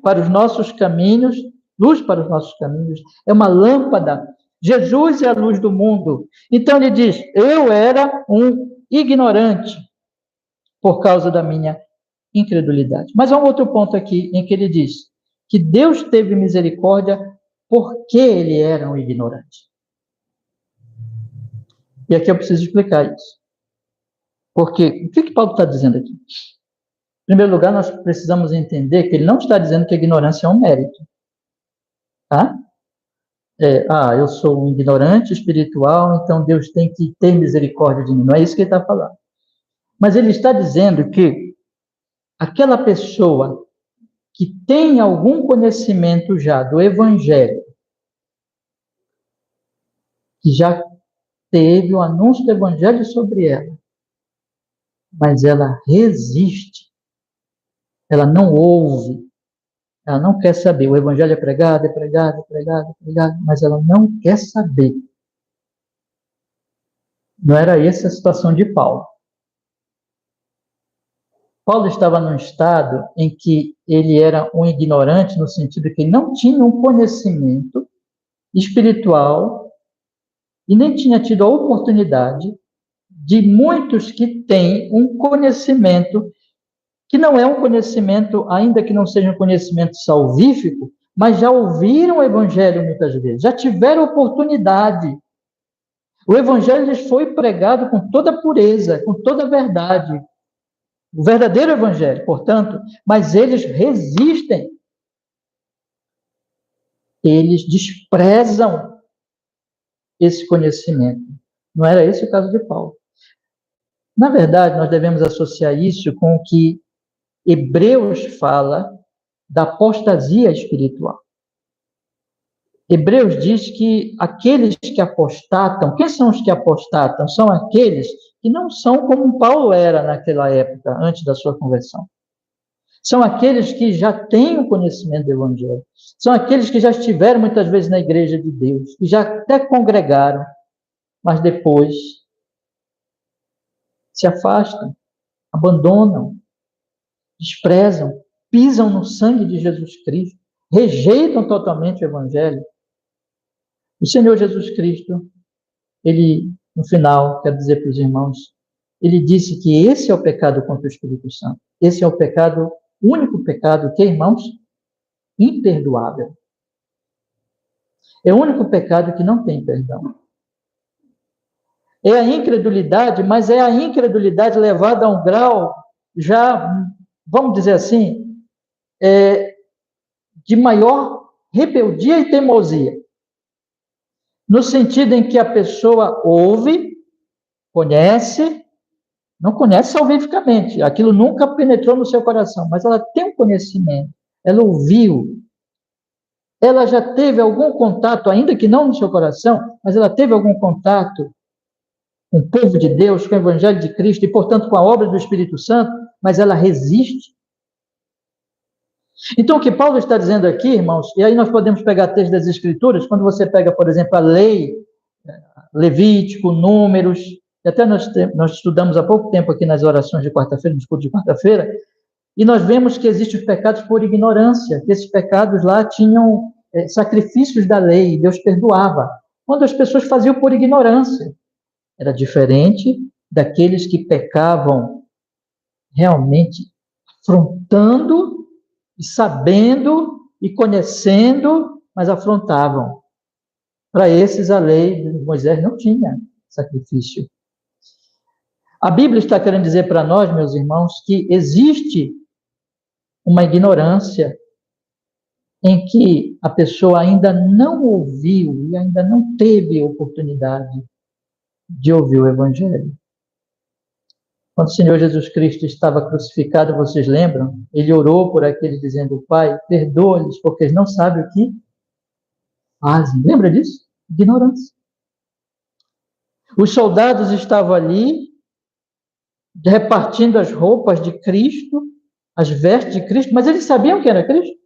[SPEAKER 1] para os nossos caminhos, luz para os nossos caminhos, é uma lâmpada. Jesus é a luz do mundo. Então ele diz: eu era um ignorante por causa da minha incredulidade. Mas há um outro ponto aqui em que ele diz que Deus teve misericórdia porque ele era um ignorante. E aqui eu preciso explicar isso. Porque o que Paulo está dizendo aqui? Em primeiro lugar, nós precisamos entender que ele não está dizendo que a ignorância é um mérito. Tá? Eu sou um ignorante espiritual, então Deus tem que ter misericórdia de mim. Não é isso que ele está falando. Mas ele está dizendo que aquela pessoa que tem algum conhecimento já do Evangelho, que já teve o anúncio do Evangelho sobre ela, mas ela resiste, ela não ouve, ela não quer saber. O Evangelho é pregado, é pregado, é pregado, é pregado, mas ela não quer saber. Não era essa a situação de Paulo. Paulo estava num estado em que ele era um ignorante, no sentido que ele não tinha um conhecimento espiritual e nem tinha tido a oportunidade de muitos que têm um conhecimento que não é um conhecimento, ainda que não seja um conhecimento salvífico, mas já ouviram o Evangelho muitas vezes, já tiveram oportunidade. O Evangelho lhes foi pregado com toda pureza, com toda verdade. O verdadeiro Evangelho, portanto, mas eles resistem. Eles desprezam esse conhecimento. Não era esse o caso de Paulo. Na verdade, nós devemos associar isso com o que Hebreus fala da apostasia espiritual. Hebreus diz que aqueles que apostatam, quem são os que apostatam? São aqueles que não são como Paulo era naquela época, antes da sua conversão. São aqueles que já têm o conhecimento do Evangelho. São aqueles que já estiveram muitas vezes na igreja de Deus, que já até congregaram, mas depois se afastam, abandonam, desprezam, pisam no sangue de Jesus Cristo, rejeitam totalmente o Evangelho. O Senhor Jesus Cristo, ele, no final, quero dizer para os irmãos, ele disse que esse é o pecado contra o Espírito Santo. Esse é o pecado, o único pecado que, irmãos, imperdoável. É o único pecado que não tem perdão. É a incredulidade, mas é a incredulidade levada a um grau já, vamos dizer assim, de maior rebeldia e teimosia. No sentido em que a pessoa ouve, conhece, não conhece salvificamente, aquilo nunca penetrou no seu coração, mas ela tem um conhecimento, ela ouviu, ela já teve algum contato, ainda que não no seu coração, mas ela teve algum contato com o povo de Deus, com o Evangelho de Cristo e, portanto, com a obra do Espírito Santo, mas ela resiste. Então, o que Paulo está dizendo aqui, irmãos, e aí nós podemos pegar texto das Escrituras, quando você pega, por exemplo, a lei, Levítico, Números, e até nós estudamos há pouco tempo aqui nas orações de quarta-feira, nos cultos de quarta-feira, e nós vemos que existem os pecados por ignorância, que esses pecados lá tinham sacrifícios da lei, e Deus perdoava, quando as pessoas faziam por ignorância. Era diferente daqueles que pecavam realmente afrontando e sabendo e conhecendo, mas afrontavam. Para esses, a lei de Moisés não tinha sacrifício. A Bíblia está querendo dizer para nós, meus irmãos, que existe uma ignorância em que a pessoa ainda não ouviu e ainda não teve oportunidade de ouvir o Evangelho. Quando o Senhor Jesus Cristo estava crucificado, vocês lembram? Ele orou por aqueles dizendo: Pai, perdoa-lhes, porque eles não sabem o que fazem. Lembra disso? Ignorância. Os soldados estavam ali, repartindo as roupas de Cristo, as vestes de Cristo, mas eles sabiam que era Cristo?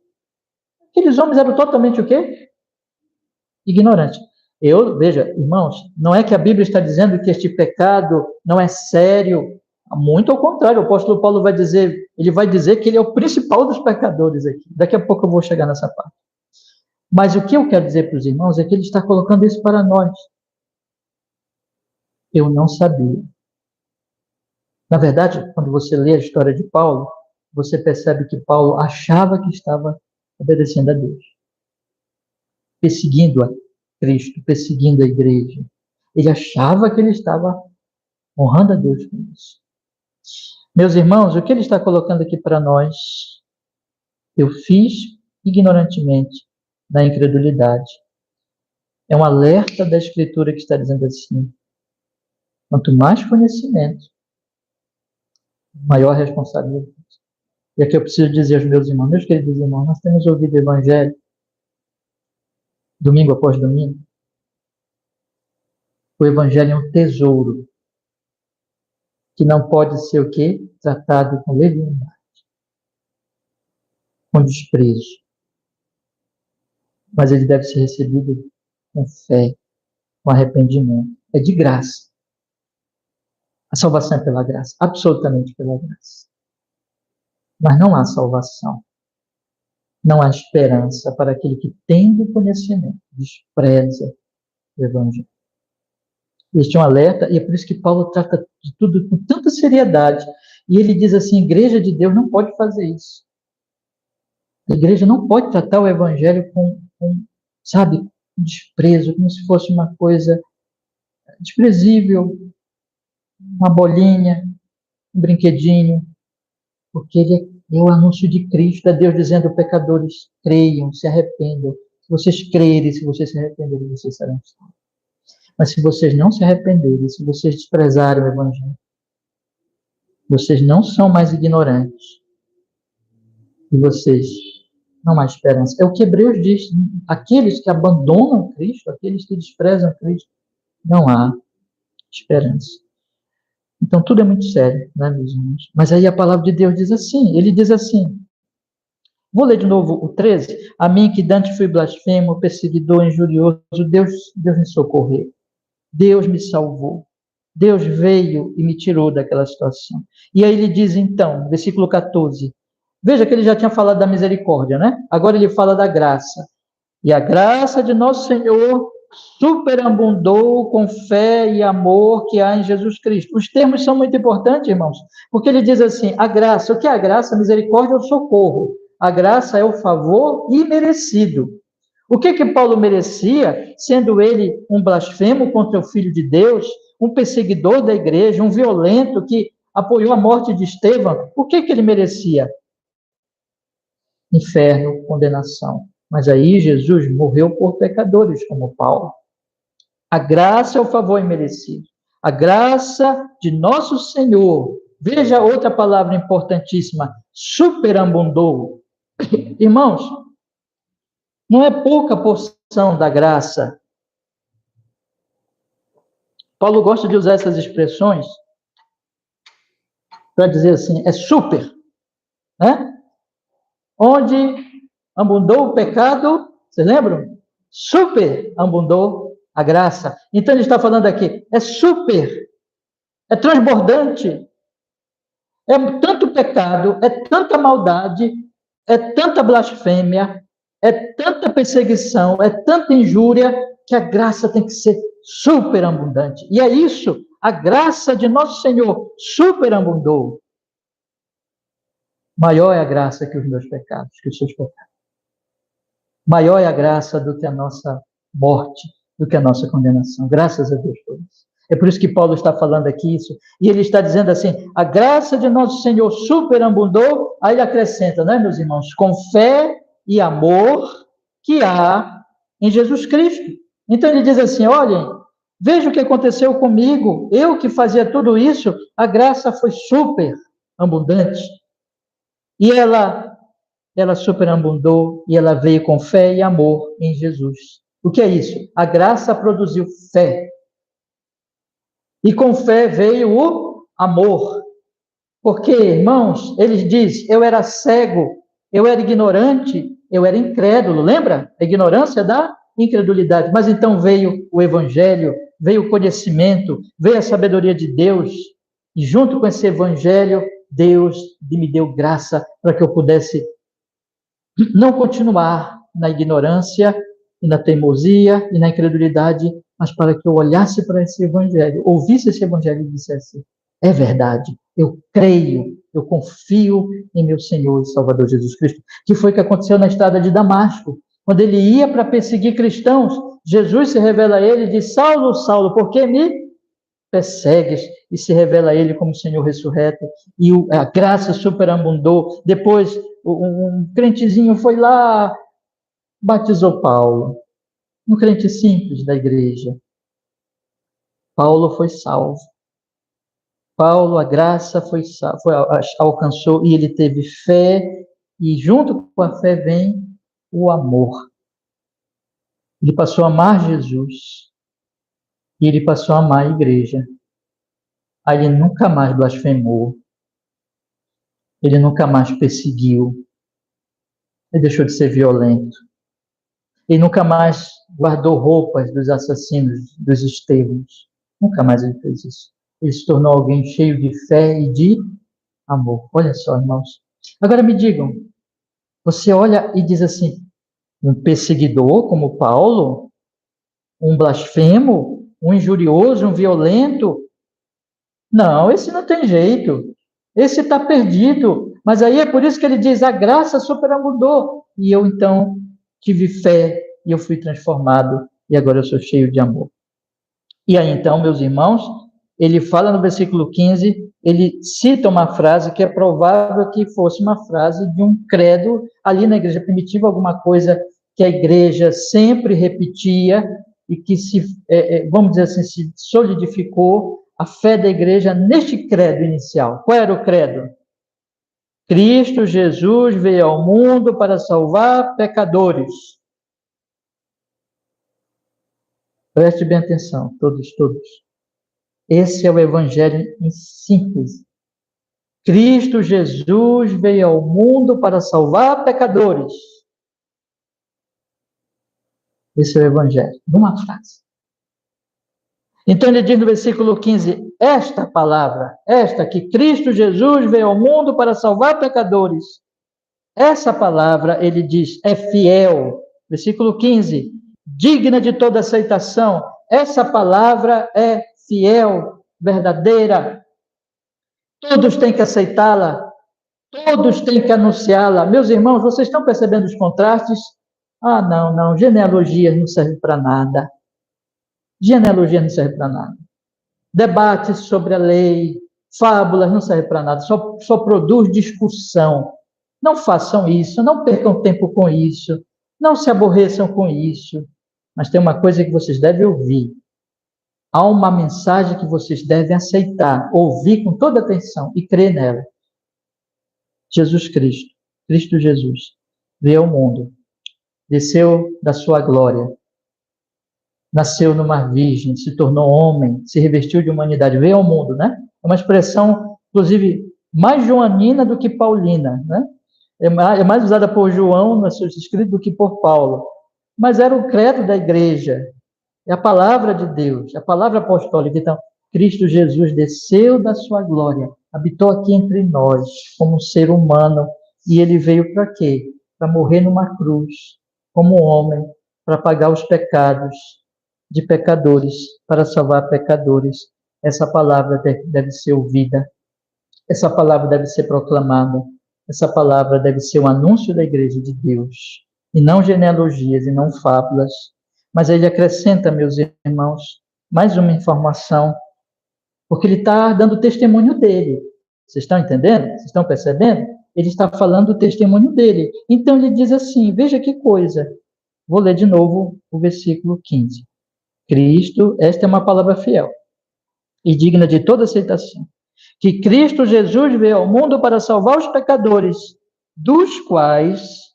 [SPEAKER 1] Aqueles homens eram totalmente o quê? Ignorantes. Veja, irmãos, não é que a Bíblia está dizendo que este pecado não é sério, muito ao contrário, o apóstolo Paulo vai dizer que ele é o principal dos pecadores aqui. Daqui a pouco eu vou chegar nessa parte. Mas o que eu quero dizer para os irmãos é que ele está colocando isso para nós. Eu não sabia. Na verdade, quando você lê a história de Paulo, você percebe que Paulo achava que estava obedecendo a Deus, perseguindo a Cristo, perseguindo a igreja. Ele achava que ele estava honrando a Deus com isso. Meus irmãos, o que ele está colocando aqui para nós? Eu fiz ignorantemente, na incredulidade. É um alerta da Escritura que está dizendo assim: quanto mais conhecimento, maior responsabilidade. E aqui eu preciso dizer aos meus irmãos, meus queridos irmãos, nós temos ouvido o Evangelho domingo após domingo. O Evangelho é um tesouro que não pode ser o quê? Tratado com leviandade, com desprezo. Mas ele deve ser recebido com fé, com arrependimento. É de graça. A salvação é pela graça, absolutamente pela graça. Mas não há salvação. Não há esperança para aquele que, tendo conhecimento, despreza o Evangelho. Este é um alerta, e é por isso que Paulo trata de tudo com tanta seriedade. E ele diz assim: a igreja de Deus não pode fazer isso. A igreja não pode tratar o Evangelho com sabe, desprezo, como se fosse uma coisa desprezível, uma bolinha, um brinquedinho, porque ele é o anúncio de Cristo, é Deus dizendo: pecadores, creiam, se arrependam. Se vocês crerem, se vocês se arrependerem, vocês serão salvos. Mas se vocês não se arrependerem, se vocês desprezarem o Evangelho, vocês não são mais ignorantes. E vocês não há esperança. É o que Hebreus diz: aqueles que abandonam Cristo, aqueles que desprezam Cristo, não há esperança. Então tudo é muito sério, né, meus irmãos? Mas aí a palavra de Deus diz assim, ele diz assim, vou ler de novo o 13, a mim que dantes fui blasfemo, perseguidor, injurioso, Deus me socorreu, Deus me salvou, Deus veio e me tirou daquela situação. E aí ele diz então, versículo 14, veja que ele já tinha falado da misericórdia, né? Agora ele fala da graça. E a graça de nosso Senhor superabundou com fé e amor que há em Jesus Cristo. Os termos são muito importantes, irmãos, porque ele diz assim, a graça, o que é a graça? A misericórdia é o socorro. A graça é o favor imerecido. O que Paulo merecia, sendo ele um blasfemo contra o Filho de Deus, um perseguidor da igreja, um violento que apoiou a morte de Estevão? O que ele merecia? Inferno, condenação. Mas aí Jesus morreu por pecadores, como Paulo. A graça é o favor imerecido. A graça de nosso Senhor, veja outra palavra importantíssima, superabundou. Irmãos, não é pouca porção da graça. Paulo gosta de usar essas expressões para dizer assim, é super, né? Onde abundou o pecado, vocês lembram? Superabundou a graça. Então ele está falando aqui, é super, é transbordante, é tanto pecado, é tanta maldade, é tanta blasfêmia, é tanta perseguição, é tanta injúria, que a graça tem que ser superabundante. E é isso, a graça de nosso Senhor superabundou. Maior é a graça que os meus pecados, que os seus pecados. Maior é a graça do que a nossa morte, do que a nossa condenação. Graças a Deus por isso. É por isso que Paulo está falando aqui isso. E ele está dizendo assim, a graça de nosso Senhor superabundou, aí ele acrescenta, né, meus irmãos? Com fé e amor que há em Jesus Cristo. Então ele diz assim, olhem, veja o que aconteceu comigo. Eu que fazia tudo isso, a graça foi super abundante. E ela superabundou e ela veio com fé e amor em Jesus. O que é isso? A graça produziu fé. E com fé veio o amor. Porque, irmãos, ele diz, eu era cego, eu era ignorante, eu era incrédulo. Lembra? A ignorância da incredulidade. Mas então veio o evangelho, veio o conhecimento, veio a sabedoria de Deus. E junto com esse evangelho, Deus me deu graça para que eu pudesse não continuar na ignorância e na teimosia e na incredulidade, mas para que eu olhasse para esse evangelho, ouvisse esse evangelho e dissesse, é verdade, eu creio, eu confio em meu Senhor e Salvador Jesus Cristo, que foi o que aconteceu na estrada de Damasco. Quando ele ia para perseguir cristãos, Jesus se revela a ele e diz, Saulo, Saulo, por que me persegues? E se revela a ele como Senhor ressurreto, e a graça superabundou. Depois, um crentezinho foi lá, batizou Paulo, um crente simples da igreja. Paulo foi salvo. Paulo, a graça alcançou, e ele teve fé, e junto com a fé vem o amor. Ele passou a amar Jesus, e ele passou a amar a igreja. Aí ele nunca mais blasfemou, ele nunca mais perseguiu, ele deixou de ser violento, ele nunca mais guardou roupas dos assassinos, dos Estevãos, nunca mais ele fez isso. Ele se tornou alguém cheio de fé e de amor. Olha só, irmãos. Agora me digam, você olha e diz assim, um perseguidor como Paulo, um blasfemo, um injurioso, um violento? Não, esse não tem jeito. Esse está perdido. Mas aí é por isso que ele diz, a graça superabundou. E eu, então, tive fé e eu fui transformado. E agora eu sou cheio de amor. E aí, então, meus irmãos, ele fala no versículo 15, ele cita uma frase que é provável que fosse uma frase de um credo ali na igreja primitiva, alguma coisa que a igreja sempre repetia e que vamos dizer assim, se solidificou a fé da igreja neste credo inicial. Qual era o credo? Cristo Jesus veio ao mundo para salvar pecadores. Preste bem atenção, todos. Esse é o evangelho em síntese. Cristo Jesus veio ao mundo para salvar pecadores. Esse é o evangelho, numa frase. Então ele diz no versículo 15, esta palavra, que Cristo Jesus veio ao mundo para salvar pecadores. Essa palavra, ele diz, é fiel. Versículo 15, digna de toda aceitação. Essa palavra é fiel, verdadeira. Todos têm que aceitá-la. Todos têm que anunciá-la. Meus irmãos, vocês estão percebendo os contrastes? Ah, não, genealogia não serve para nada. Genealogia não serve para nada. Debates sobre a lei, fábulas não servem para nada, só produz discussão. Não façam isso, não percam tempo com isso, não se aborreçam com isso. Mas tem uma coisa que vocês devem ouvir. Há uma mensagem que vocês devem aceitar, ouvir com toda atenção e crer nela. Jesus Cristo, Cristo Jesus, veio ao mundo, desceu da sua glória, nasceu numa virgem, se tornou homem, se revestiu de humanidade, veio ao mundo, né? É uma expressão, inclusive, mais joanina do que paulina, né? É mais usada por João nos seus escritos do que por Paulo. Mas era o credo da igreja, é a palavra de Deus, a palavra apostólica. Então, Cristo Jesus desceu da sua glória, habitou aqui entre nós, como um ser humano, e ele veio para quê? Para morrer numa cruz, como homem, para pagar os pecados de pecadores, para salvar pecadores. Essa palavra deve ser ouvida, essa palavra deve ser proclamada, essa palavra deve ser o anúncio da igreja de Deus, e não genealogias, e não fábulas. Mas ele acrescenta, meus irmãos, mais uma informação, porque ele está dando testemunho dele. Vocês estão entendendo? Vocês estão percebendo? Ele está falando o testemunho dele. Então ele diz assim, veja que coisa. Vou ler de novo o versículo 15. Cristo, esta é uma palavra fiel e digna de toda aceitação, que Cristo Jesus veio ao mundo para salvar os pecadores, dos quais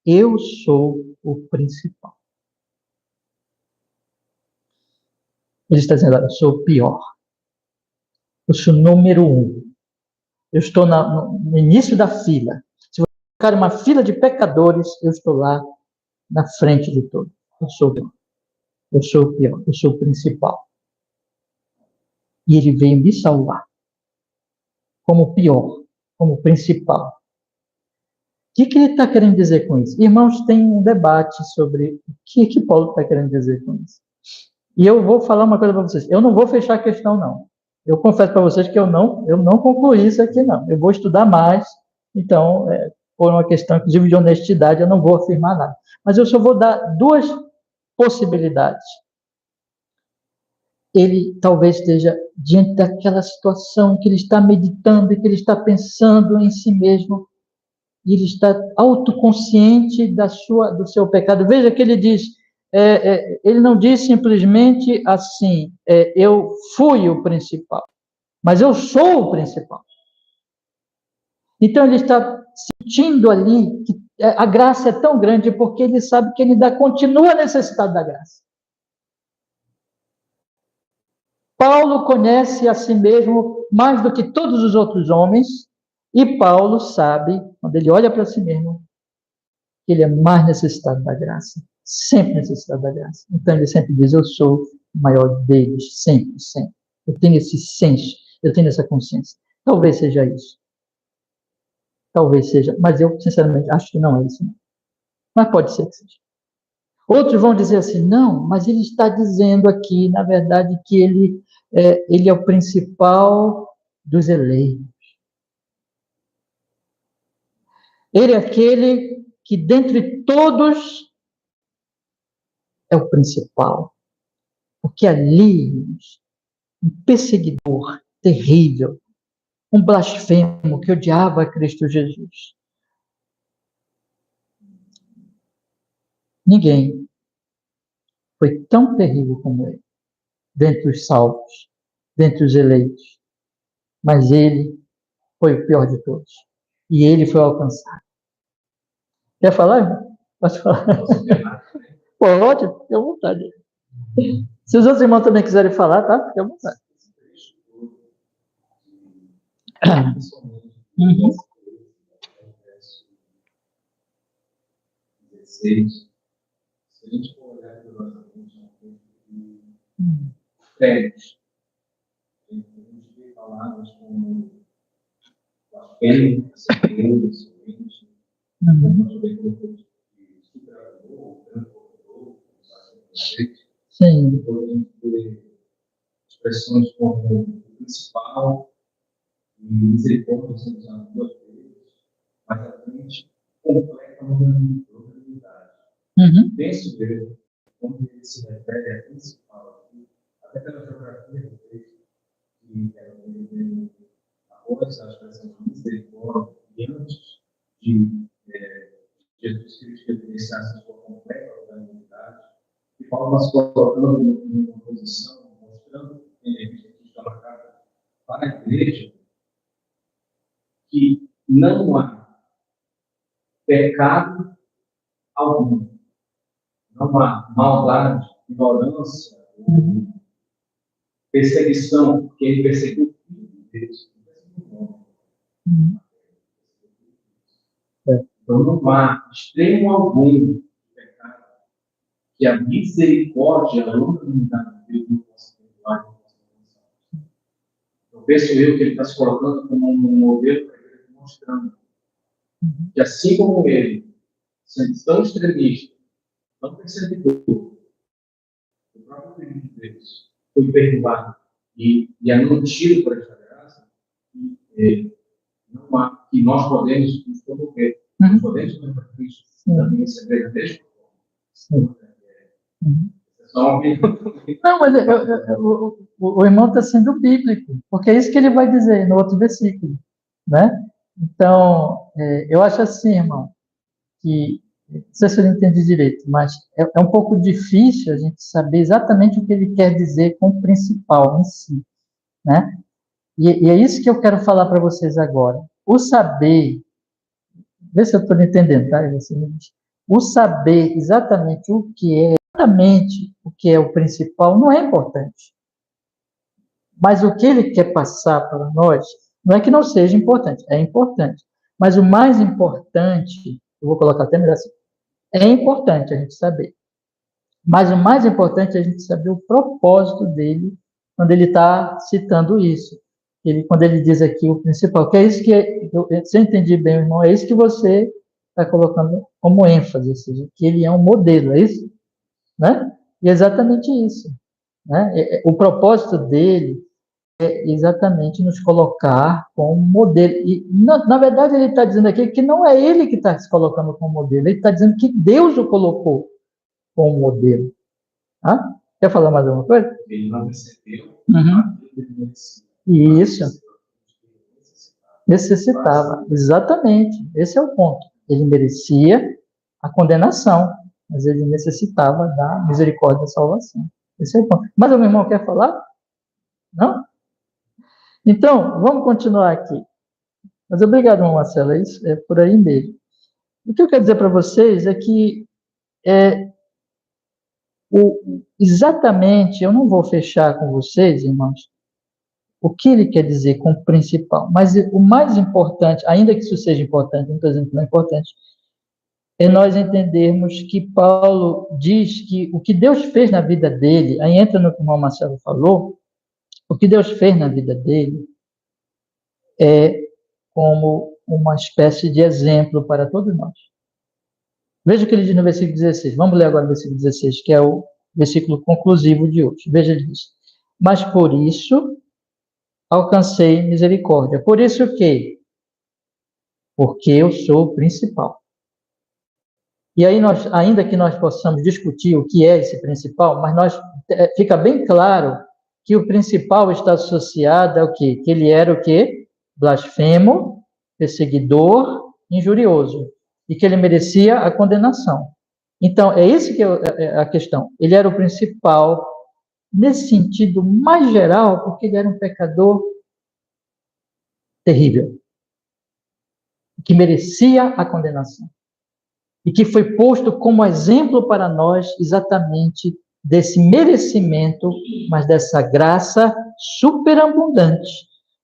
[SPEAKER 1] eu sou o principal. Ele está dizendo, olha, eu sou o pior. Eu sou o número 1. Eu estou no início da fila. Se você colocar uma fila de pecadores, eu estou lá na frente de todos. Eu sou o pior. Eu sou o pior. Eu sou o principal. E ele veio me salvar. Como pior. Como principal. O que ele está querendo dizer com isso? Irmãos, tem um debate sobre o que Paulo está querendo dizer com isso. E eu vou falar uma coisa para vocês. Eu não vou fechar a questão, não. Eu confesso para vocês que eu não concluí isso aqui, não. Eu vou estudar mais. Então, por uma questão, inclusive, de honestidade, eu não vou afirmar nada. Mas eu só vou dar duas possibilidades. Ele talvez esteja diante daquela situação que ele está meditando e que ele está pensando em si mesmo. E ele está autoconsciente do seu pecado. Veja que ele diz, ele não diz simplesmente assim, eu fui o principal, mas eu sou o principal. Então ele está sentindo ali que a graça é tão grande porque ele sabe que ele ainda continua necessitado da graça. Paulo conhece a si mesmo mais do que todos os outros homens, e Paulo sabe, quando ele olha para si mesmo, que ele é mais necessitado da graça, sempre necessitado da graça. Então ele sempre diz, eu sou o maior deles, sempre, sempre. Eu tenho esse senso, eu tenho essa consciência. Talvez seja isso. Talvez seja, mas eu, sinceramente, acho que não é isso. Mas pode ser que seja. Outros vão dizer assim, não, mas ele está dizendo aqui, na verdade, que ele é o principal dos eleitos. Ele é aquele que, dentre todos, é o principal. Porque ali, um perseguidor terrível, um blasfemo que odiava a Cristo Jesus. Ninguém foi tão terrível como ele, dentre os salvos, dentre os eleitos. Mas ele foi o pior de todos. E ele foi alcançado. Quer falar, irmão? Posso falar? Pode, fique à vontade. Se os outros irmãos também quiserem falar, tá? Fique à vontade. Uhum.
[SPEAKER 2] Se a gente for olhar para nossa mente, prédios, a gente vê palavras como blasfêmia, segredo, somente, nós vemos de superador, transformador,
[SPEAKER 1] sim,
[SPEAKER 2] depois a gente vê expressões como o principal e misericórdia sendo usadas duas vezes, mas a frente completa uma unidade. Penso eu, quando ele se refere a principal aqui, até pela geografia do texto, que era após a expressão de misericórdia e antes de Jesus Cristo evidenciasse a sua completa unidade, e Paulo nos colocando numa posição, mostrando que está marcado para a igreja, que não há pecado algum, não há maldade, ignorância, perseguição, porque ele perseguiu o filho de Deus. Então não há extremo algum de pecado que a misericórdia, a unidade de Deus não possa perdoar. Então penso eu que ele está se colocando como um modelo para a igreja, mostrando que assim como ele, sendo tão extremista, tão perseguidor, o próprio filho de Deus foi perdoado e é mantido por esta graça, não há, que nós podemos nos promover, nós podemos ir para Cristo, também receber a mesma forma.
[SPEAKER 1] Não, mas o irmão está sendo bíblico, porque é isso que ele vai dizer no outro versículo, né? Então, eu acho assim, irmão, que, não sei se eu entendi direito, mas é um pouco difícil a gente saber exatamente o que ele quer dizer com o principal em si, né? E é isso que eu quero falar para vocês agora. O saber, vê se eu estou entendendo, tá? O saber exatamente o que é o principal não é importante. Mas o que ele quer passar para nós, não é que não seja importante, é importante. Mas o mais importante, eu vou colocar até melhor assim, é importante a gente saber. Mas o mais importante é a gente saber o propósito dele quando ele está citando isso. Quando ele diz aqui o principal, que é isso que, se eu entendi bem, irmão, é isso que você está colocando como ênfase, ou seja, que ele é um modelo, é isso? Né? E é exatamente isso. Né? O propósito dele é exatamente nos colocar como modelo. E, na verdade, ele está dizendo aqui que não é ele que está se colocando como modelo, ele está dizendo que Deus o colocou como modelo. Ah? Quer falar mais alguma coisa?
[SPEAKER 2] Ele não recebeu,
[SPEAKER 1] Uhum.
[SPEAKER 2] ele merecia.
[SPEAKER 1] Isso. Necessitava. Exatamente. Esse é o ponto. Ele merecia a condenação, mas ele necessitava da misericórdia da salvação. Esse é o ponto. Mas o meu irmão quer falar? Não? Então, vamos continuar aqui. Mas obrigado, irmão Marcelo. É isso, é por aí mesmo. O que eu quero dizer para vocês é que exatamente, eu não vou fechar com vocês, irmãos, o que ele quer dizer com o principal. Mas o mais importante, ainda que isso seja importante, não estou dizendo que não é importante, é nós entendermos que Paulo diz que o que Deus fez na vida dele, aí entra no que o irmão Marcelo falou, o que Deus fez na vida dele é como uma espécie de exemplo para todos nós. Veja o que ele diz no versículo 16. Vamos ler agora o versículo 16, que é o versículo conclusivo de hoje. Veja, ele diz: mas por isso alcancei misericórdia. Por isso o quê? Porque eu sou o principal. E aí, ainda que nós possamos discutir o que é esse principal, mas fica bem claro que o principal está associado ao quê? Que ele era o quê? Blasfemo, perseguidor, injurioso. E que ele merecia a condenação. Então, é isso que é a questão. Ele era o principal, nesse sentido mais geral, porque ele era um pecador terrível, que merecia a condenação. E que foi posto como exemplo para nós exatamente desse merecimento, mas dessa graça superabundante.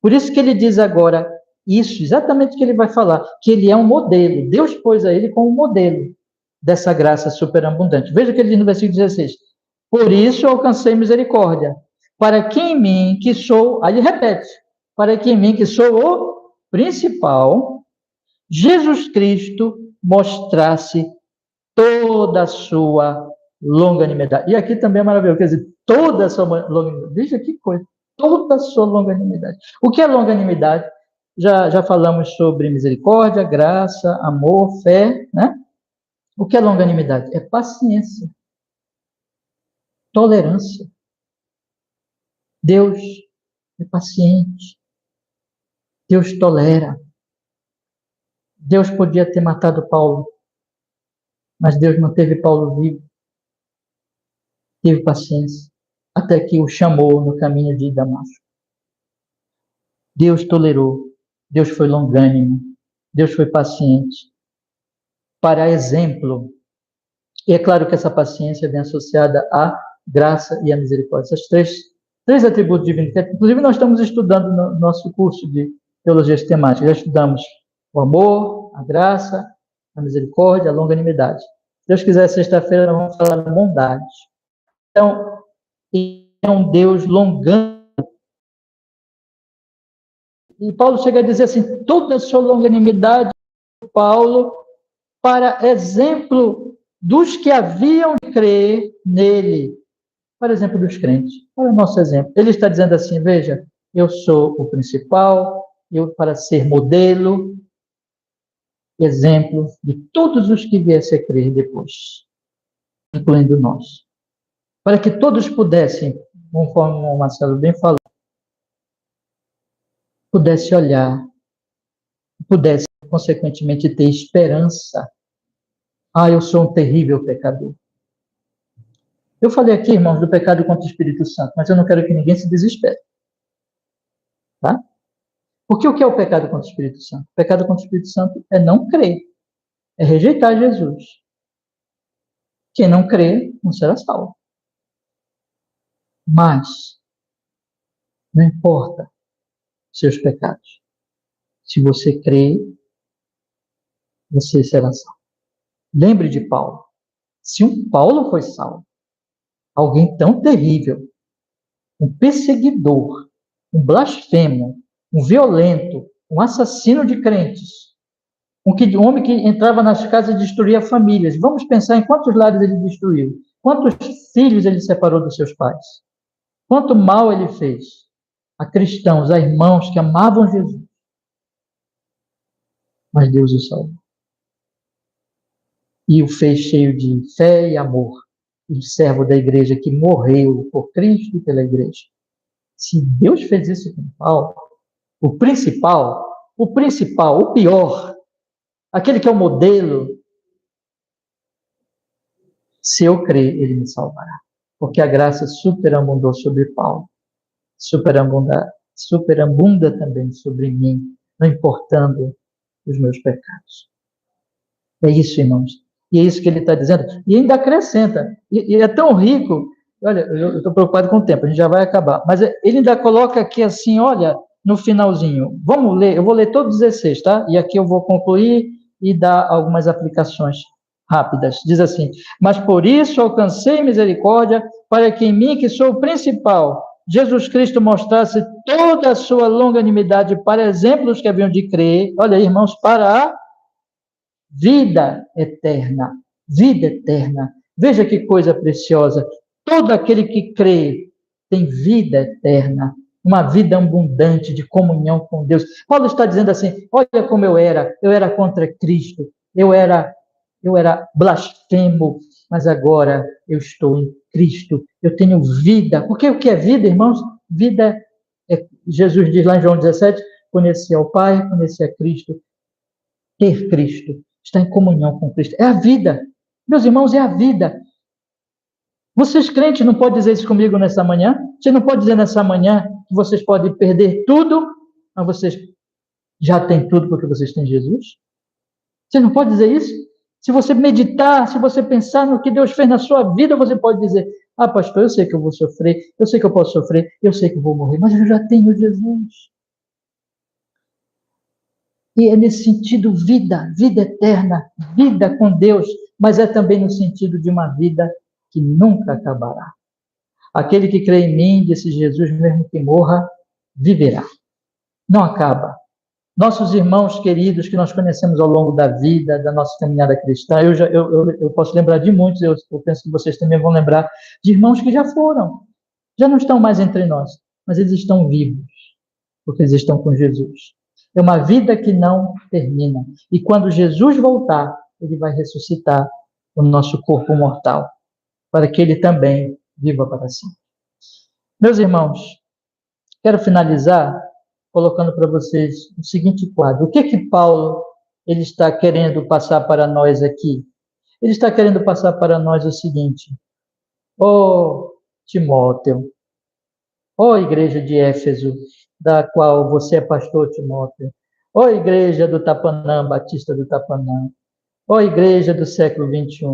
[SPEAKER 1] Por isso que ele diz agora isso, exatamente o que ele vai falar, que ele é um modelo. Deus pôs a ele como modelo dessa graça superabundante. Veja o que ele diz no versículo 16. Por isso alcancei misericórdia, para que em mim, que sou, aí ele repete, para que em mim, que sou o principal, Jesus Cristo mostrasse toda a sua longanimidade. E aqui também é maravilhoso, quer dizer, toda a sua longanimidade. Veja que coisa, toda a sua longanimidade. O que é longanimidade? Já falamos sobre misericórdia, graça, amor, fé, né? O que é longanimidade? É paciência, tolerância. Deus é paciente, Deus tolera. Deus podia ter matado Paulo, mas Deus manteve Paulo vivo. Teve paciência, até que o chamou no caminho de Damasco. Deus tolerou, Deus foi longânimo, Deus foi paciente. Para exemplo, e é claro que essa paciência vem associada à graça e à misericórdia. Esses três atributos divinos, que inclusive nós estamos estudando no nosso curso de teologia sistemática. Já estudamos o amor, a graça, a misericórdia, a longanimidade. Se Deus quiser, sexta-feira nós vamos falar da bondade. Então, ele é um Deus longânimo. E Paulo chega a dizer assim, toda a sua longanimidade, Paulo, para exemplo dos que haviam de crer nele. Por exemplo, dos crentes. Olha o nosso exemplo. Ele está dizendo assim, veja, eu sou o principal, eu para ser modelo, exemplo de todos os que viessem a crer depois, incluindo nós. Para que todos pudessem, conforme o Marcelo bem falou, pudesse olhar, pudesse, consequentemente, ter esperança. Ah, eu sou um terrível pecador. Eu falei aqui, irmãos, do pecado contra o Espírito Santo, mas eu não quero que ninguém se desespere. Tá? Porque o que é o pecado contra o Espírito Santo? O pecado contra o Espírito Santo é não crer, é rejeitar Jesus. Quem não crê não será salvo. Mas Não importa seus pecados. Se você crê, você será salvo. Lembre de Paulo. Se um Paulo foi salvo, alguém tão terrível, um perseguidor, um blasfemo, um violento, um assassino de crentes, um homem que entrava nas casas e destruía famílias. Vamos pensar em quantos lares ele destruiu, quantos filhos ele separou dos seus pais, quanto mal ele fez a cristãos, a irmãos que amavam Jesus. Mas Deus o salvou. E o fez cheio de fé e amor. Um servo da igreja que morreu por Cristo e pela igreja. Se Deus fez isso com Paulo, o principal, o pior, aquele que é o modelo, se eu crer, ele me salvará. Porque a graça superabundou sobre Paulo. Superabunda também sobre mim, não importando os meus pecados. É isso, irmãos. E é isso que ele está dizendo. E ainda acrescenta. E é tão rico. Olha, eu estou preocupado com o tempo, a gente já vai acabar. Mas ele ainda coloca aqui assim, olha, no finalzinho. Vamos ler, eu vou ler todos os 16, tá? E aqui eu vou concluir e dar algumas aplicações rápidas. Diz assim: mas por isso alcancei misericórdia, para que em mim, que sou o principal, Jesus Cristo mostrasse toda a sua longanimidade para exemplos que haviam de crer. Olha, irmãos, para a vida eterna. Vida eterna. Veja que coisa preciosa. Todo aquele que crê tem vida eterna. Uma vida abundante de comunhão com Deus. Paulo está dizendo assim, olha como eu era contra Cristo, eu era blasfemo, mas agora eu estou em Cristo, eu tenho vida. Porque o que é vida, irmãos? Vida Jesus diz lá em João 17, conhecer ao Pai, conhecer a Cristo, ter Cristo, estar em comunhão com Cristo. É a vida. Meus irmãos, é a vida. Vocês crentes não podem dizer isso comigo nessa manhã? Você não pode dizer nessa manhã que vocês podem perder tudo, mas vocês já têm tudo porque vocês têm Jesus? Você não pode dizer isso? Se você meditar, se você pensar no que Deus fez na sua vida, você pode dizer, ah, pastor, eu sei que eu vou sofrer, eu sei que eu posso sofrer, eu sei que eu vou morrer, mas eu já tenho Jesus. E é nesse sentido vida eterna, vida com Deus, mas é também no sentido de uma vida que nunca acabará. Aquele que crê em mim, disse Jesus, mesmo que morra, viverá. Não acaba. Nossos irmãos queridos que nós conhecemos ao longo da vida, da nossa caminhada cristã, eu posso lembrar de muitos, eu penso que vocês também vão lembrar, de irmãos que já foram, já não estão mais entre nós, mas eles estão vivos, porque eles estão com Jesus. É uma vida que não termina. E quando Jesus voltar, ele vai ressuscitar o nosso corpo mortal, para que ele também viva para sempre. Meus irmãos, quero finalizar colocando para vocês o seguinte quadro. O que Paulo ele está querendo passar para nós aqui? Ele está querendo passar para nós o seguinte: ó Timóteo, ó igreja de Éfeso, da qual você é pastor, Timóteo, ó igreja do Tapanã, Batista do Tapanã, ó igreja do século XXI,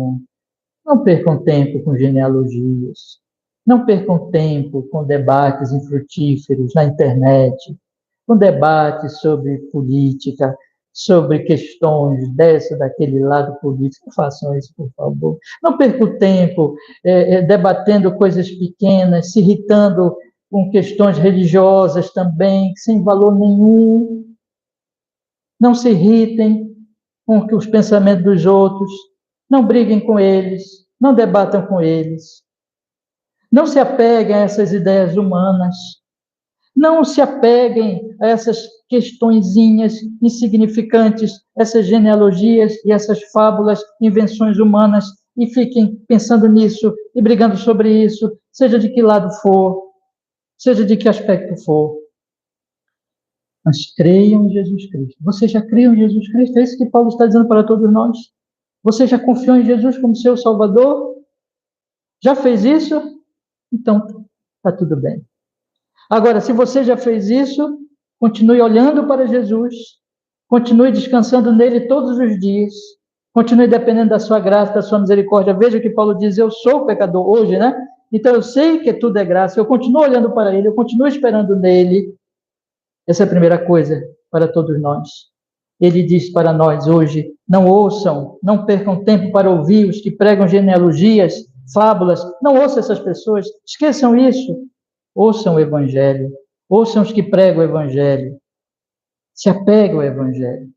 [SPEAKER 1] não percam tempo com genealogias, não percam tempo com debates infrutíferos na internet, com debates sobre política, sobre questões dessa, daquele lado político. Não façam isso, por favor. Não percam tempo debatendo coisas pequenas, se irritando com questões religiosas também, sem valor nenhum. Não se irritem com os pensamentos dos outros, não briguem com eles, não debatam com eles. Não se apeguem a essas ideias humanas. Não se apeguem a essas questõezinhas insignificantes, essas genealogias e essas fábulas, invenções humanas, e fiquem pensando nisso e brigando sobre isso, seja de que lado for, seja de que aspecto for. Mas creiam em Jesus Cristo. Você já creu em Jesus Cristo? É isso que Paulo está dizendo para todos nós. Você já confiou em Jesus como seu Salvador? Já fez isso? Então, está tudo bem. Agora, se você já fez isso, continue olhando para Jesus, continue descansando nele todos os dias, continue dependendo da sua graça, da sua misericórdia. Veja que Paulo diz, eu sou pecador hoje, né? Então eu sei que tudo é graça, eu continuo olhando para Ele, eu continuo esperando nele. Essa é a primeira coisa para todos nós. Ele diz para nós hoje: não ouçam, não percam tempo para ouvir os que pregam genealogias, fábulas. Não ouçam essas pessoas, esqueçam isso. Ouçam o Evangelho, ouçam os que pregam o Evangelho, se apeguem ao Evangelho.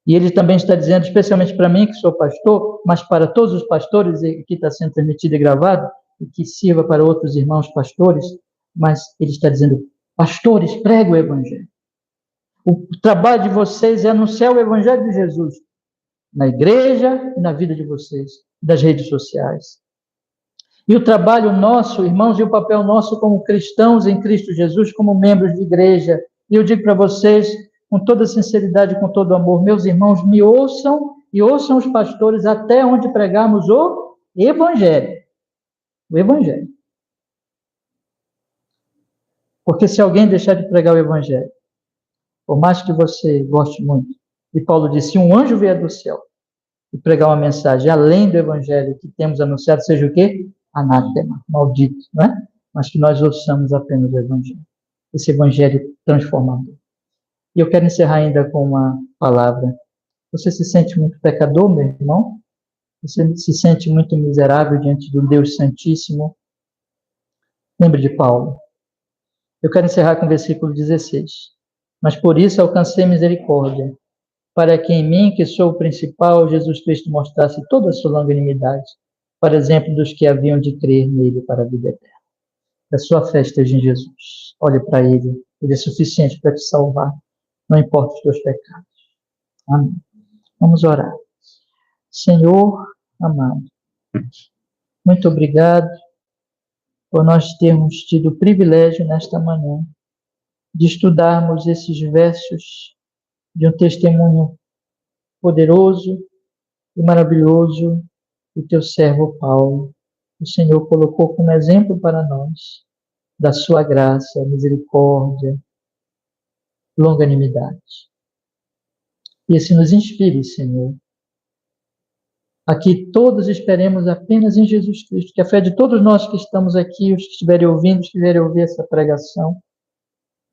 [SPEAKER 1] E ele também está dizendo, especialmente para mim, que sou pastor, mas para todos os pastores, e que está sendo transmitido e gravado, e que sirva para outros irmãos pastores, mas ele está dizendo: pastores, preguem o Evangelho. O trabalho de vocês é anunciar o Evangelho de Jesus na igreja e na vida de vocês, das redes sociais. E o trabalho nosso, irmãos, e o papel nosso como cristãos em Cristo Jesus, como membros de igreja. E eu digo para vocês, com toda sinceridade, com todo amor, meus irmãos, me ouçam e ouçam os pastores até onde pregarmos o Evangelho. O Evangelho. Porque se alguém deixar de pregar o Evangelho, por mais que você goste muito, e Paulo disse: se um anjo vier do céu e pregar uma mensagem além do Evangelho que temos anunciado, seja o quê? Anátema, maldito, não é? Mas que nós ouçamos apenas o Evangelho. Esse Evangelho transformador. E eu quero encerrar ainda com uma palavra. Você se sente muito pecador, meu irmão? Você se sente muito miserável diante do Deus Santíssimo? Lembre de Paulo. Eu quero encerrar com o versículo 16. Mas por isso alcancei misericórdia, para que em mim, que sou o principal, Jesus Cristo mostrasse toda a sua longanimidade, para exemplo dos que haviam de crer nele para a vida eterna. A sua fé esteja em Jesus. Olhe para ele. Ele é suficiente para te salvar. Não importa os teus pecados. Amém. Vamos orar. Senhor amado, muito obrigado por nós termos tido o privilégio nesta manhã de estudarmos esses versos de um testemunho poderoso e maravilhoso do teu servo Paulo. O Senhor colocou como exemplo para nós da sua graça, misericórdia, longanimidade. E assim nos inspire, Senhor, a que todos esperemos apenas em Jesus Cristo, que a fé de todos nós que estamos aqui, os que estiverem ouvindo, os que estiverem ouvir essa pregação,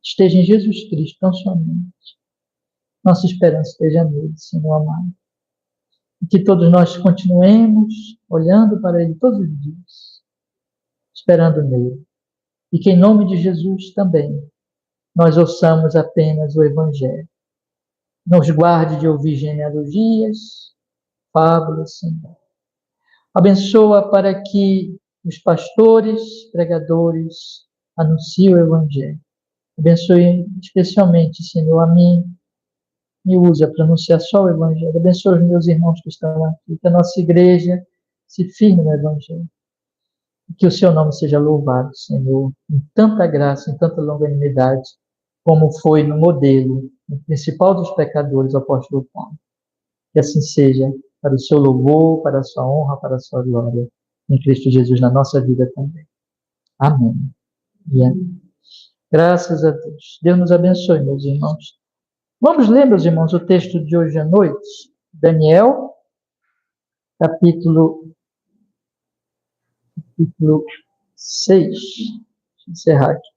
[SPEAKER 1] esteja em Jesus Cristo, tão somente. Nossa esperança esteja nele, Senhor amado. E que todos nós continuemos olhando para ele todos os dias, esperando nele. E que em nome de Jesus também nós ouçamos apenas o Evangelho. Nos guarde de ouvir genealogias, fábulas, Senhor. Abençoa para que os pastores, pregadores, anunciem o Evangelho. Abençoe especialmente, Senhor, a mim, me usa para anunciar só o Evangelho. Abençoe os meus irmãos que estão aqui, que a nossa igreja se firme no Evangelho. Que o seu nome seja louvado, Senhor, em tanta graça, em tanta longanimidade, como foi no modelo, no principal dos pecadores, o apóstolo Paulo. Que assim seja, para o seu louvor, para a sua honra, para a sua glória, em Cristo Jesus, na nossa vida também. Amém. E amém. Graças a Deus. Deus nos abençoe, meus irmãos. Vamos ler, meus irmãos, o texto de hoje à noite. Daniel, capítulo 6. Deixa eu encerrar aqui.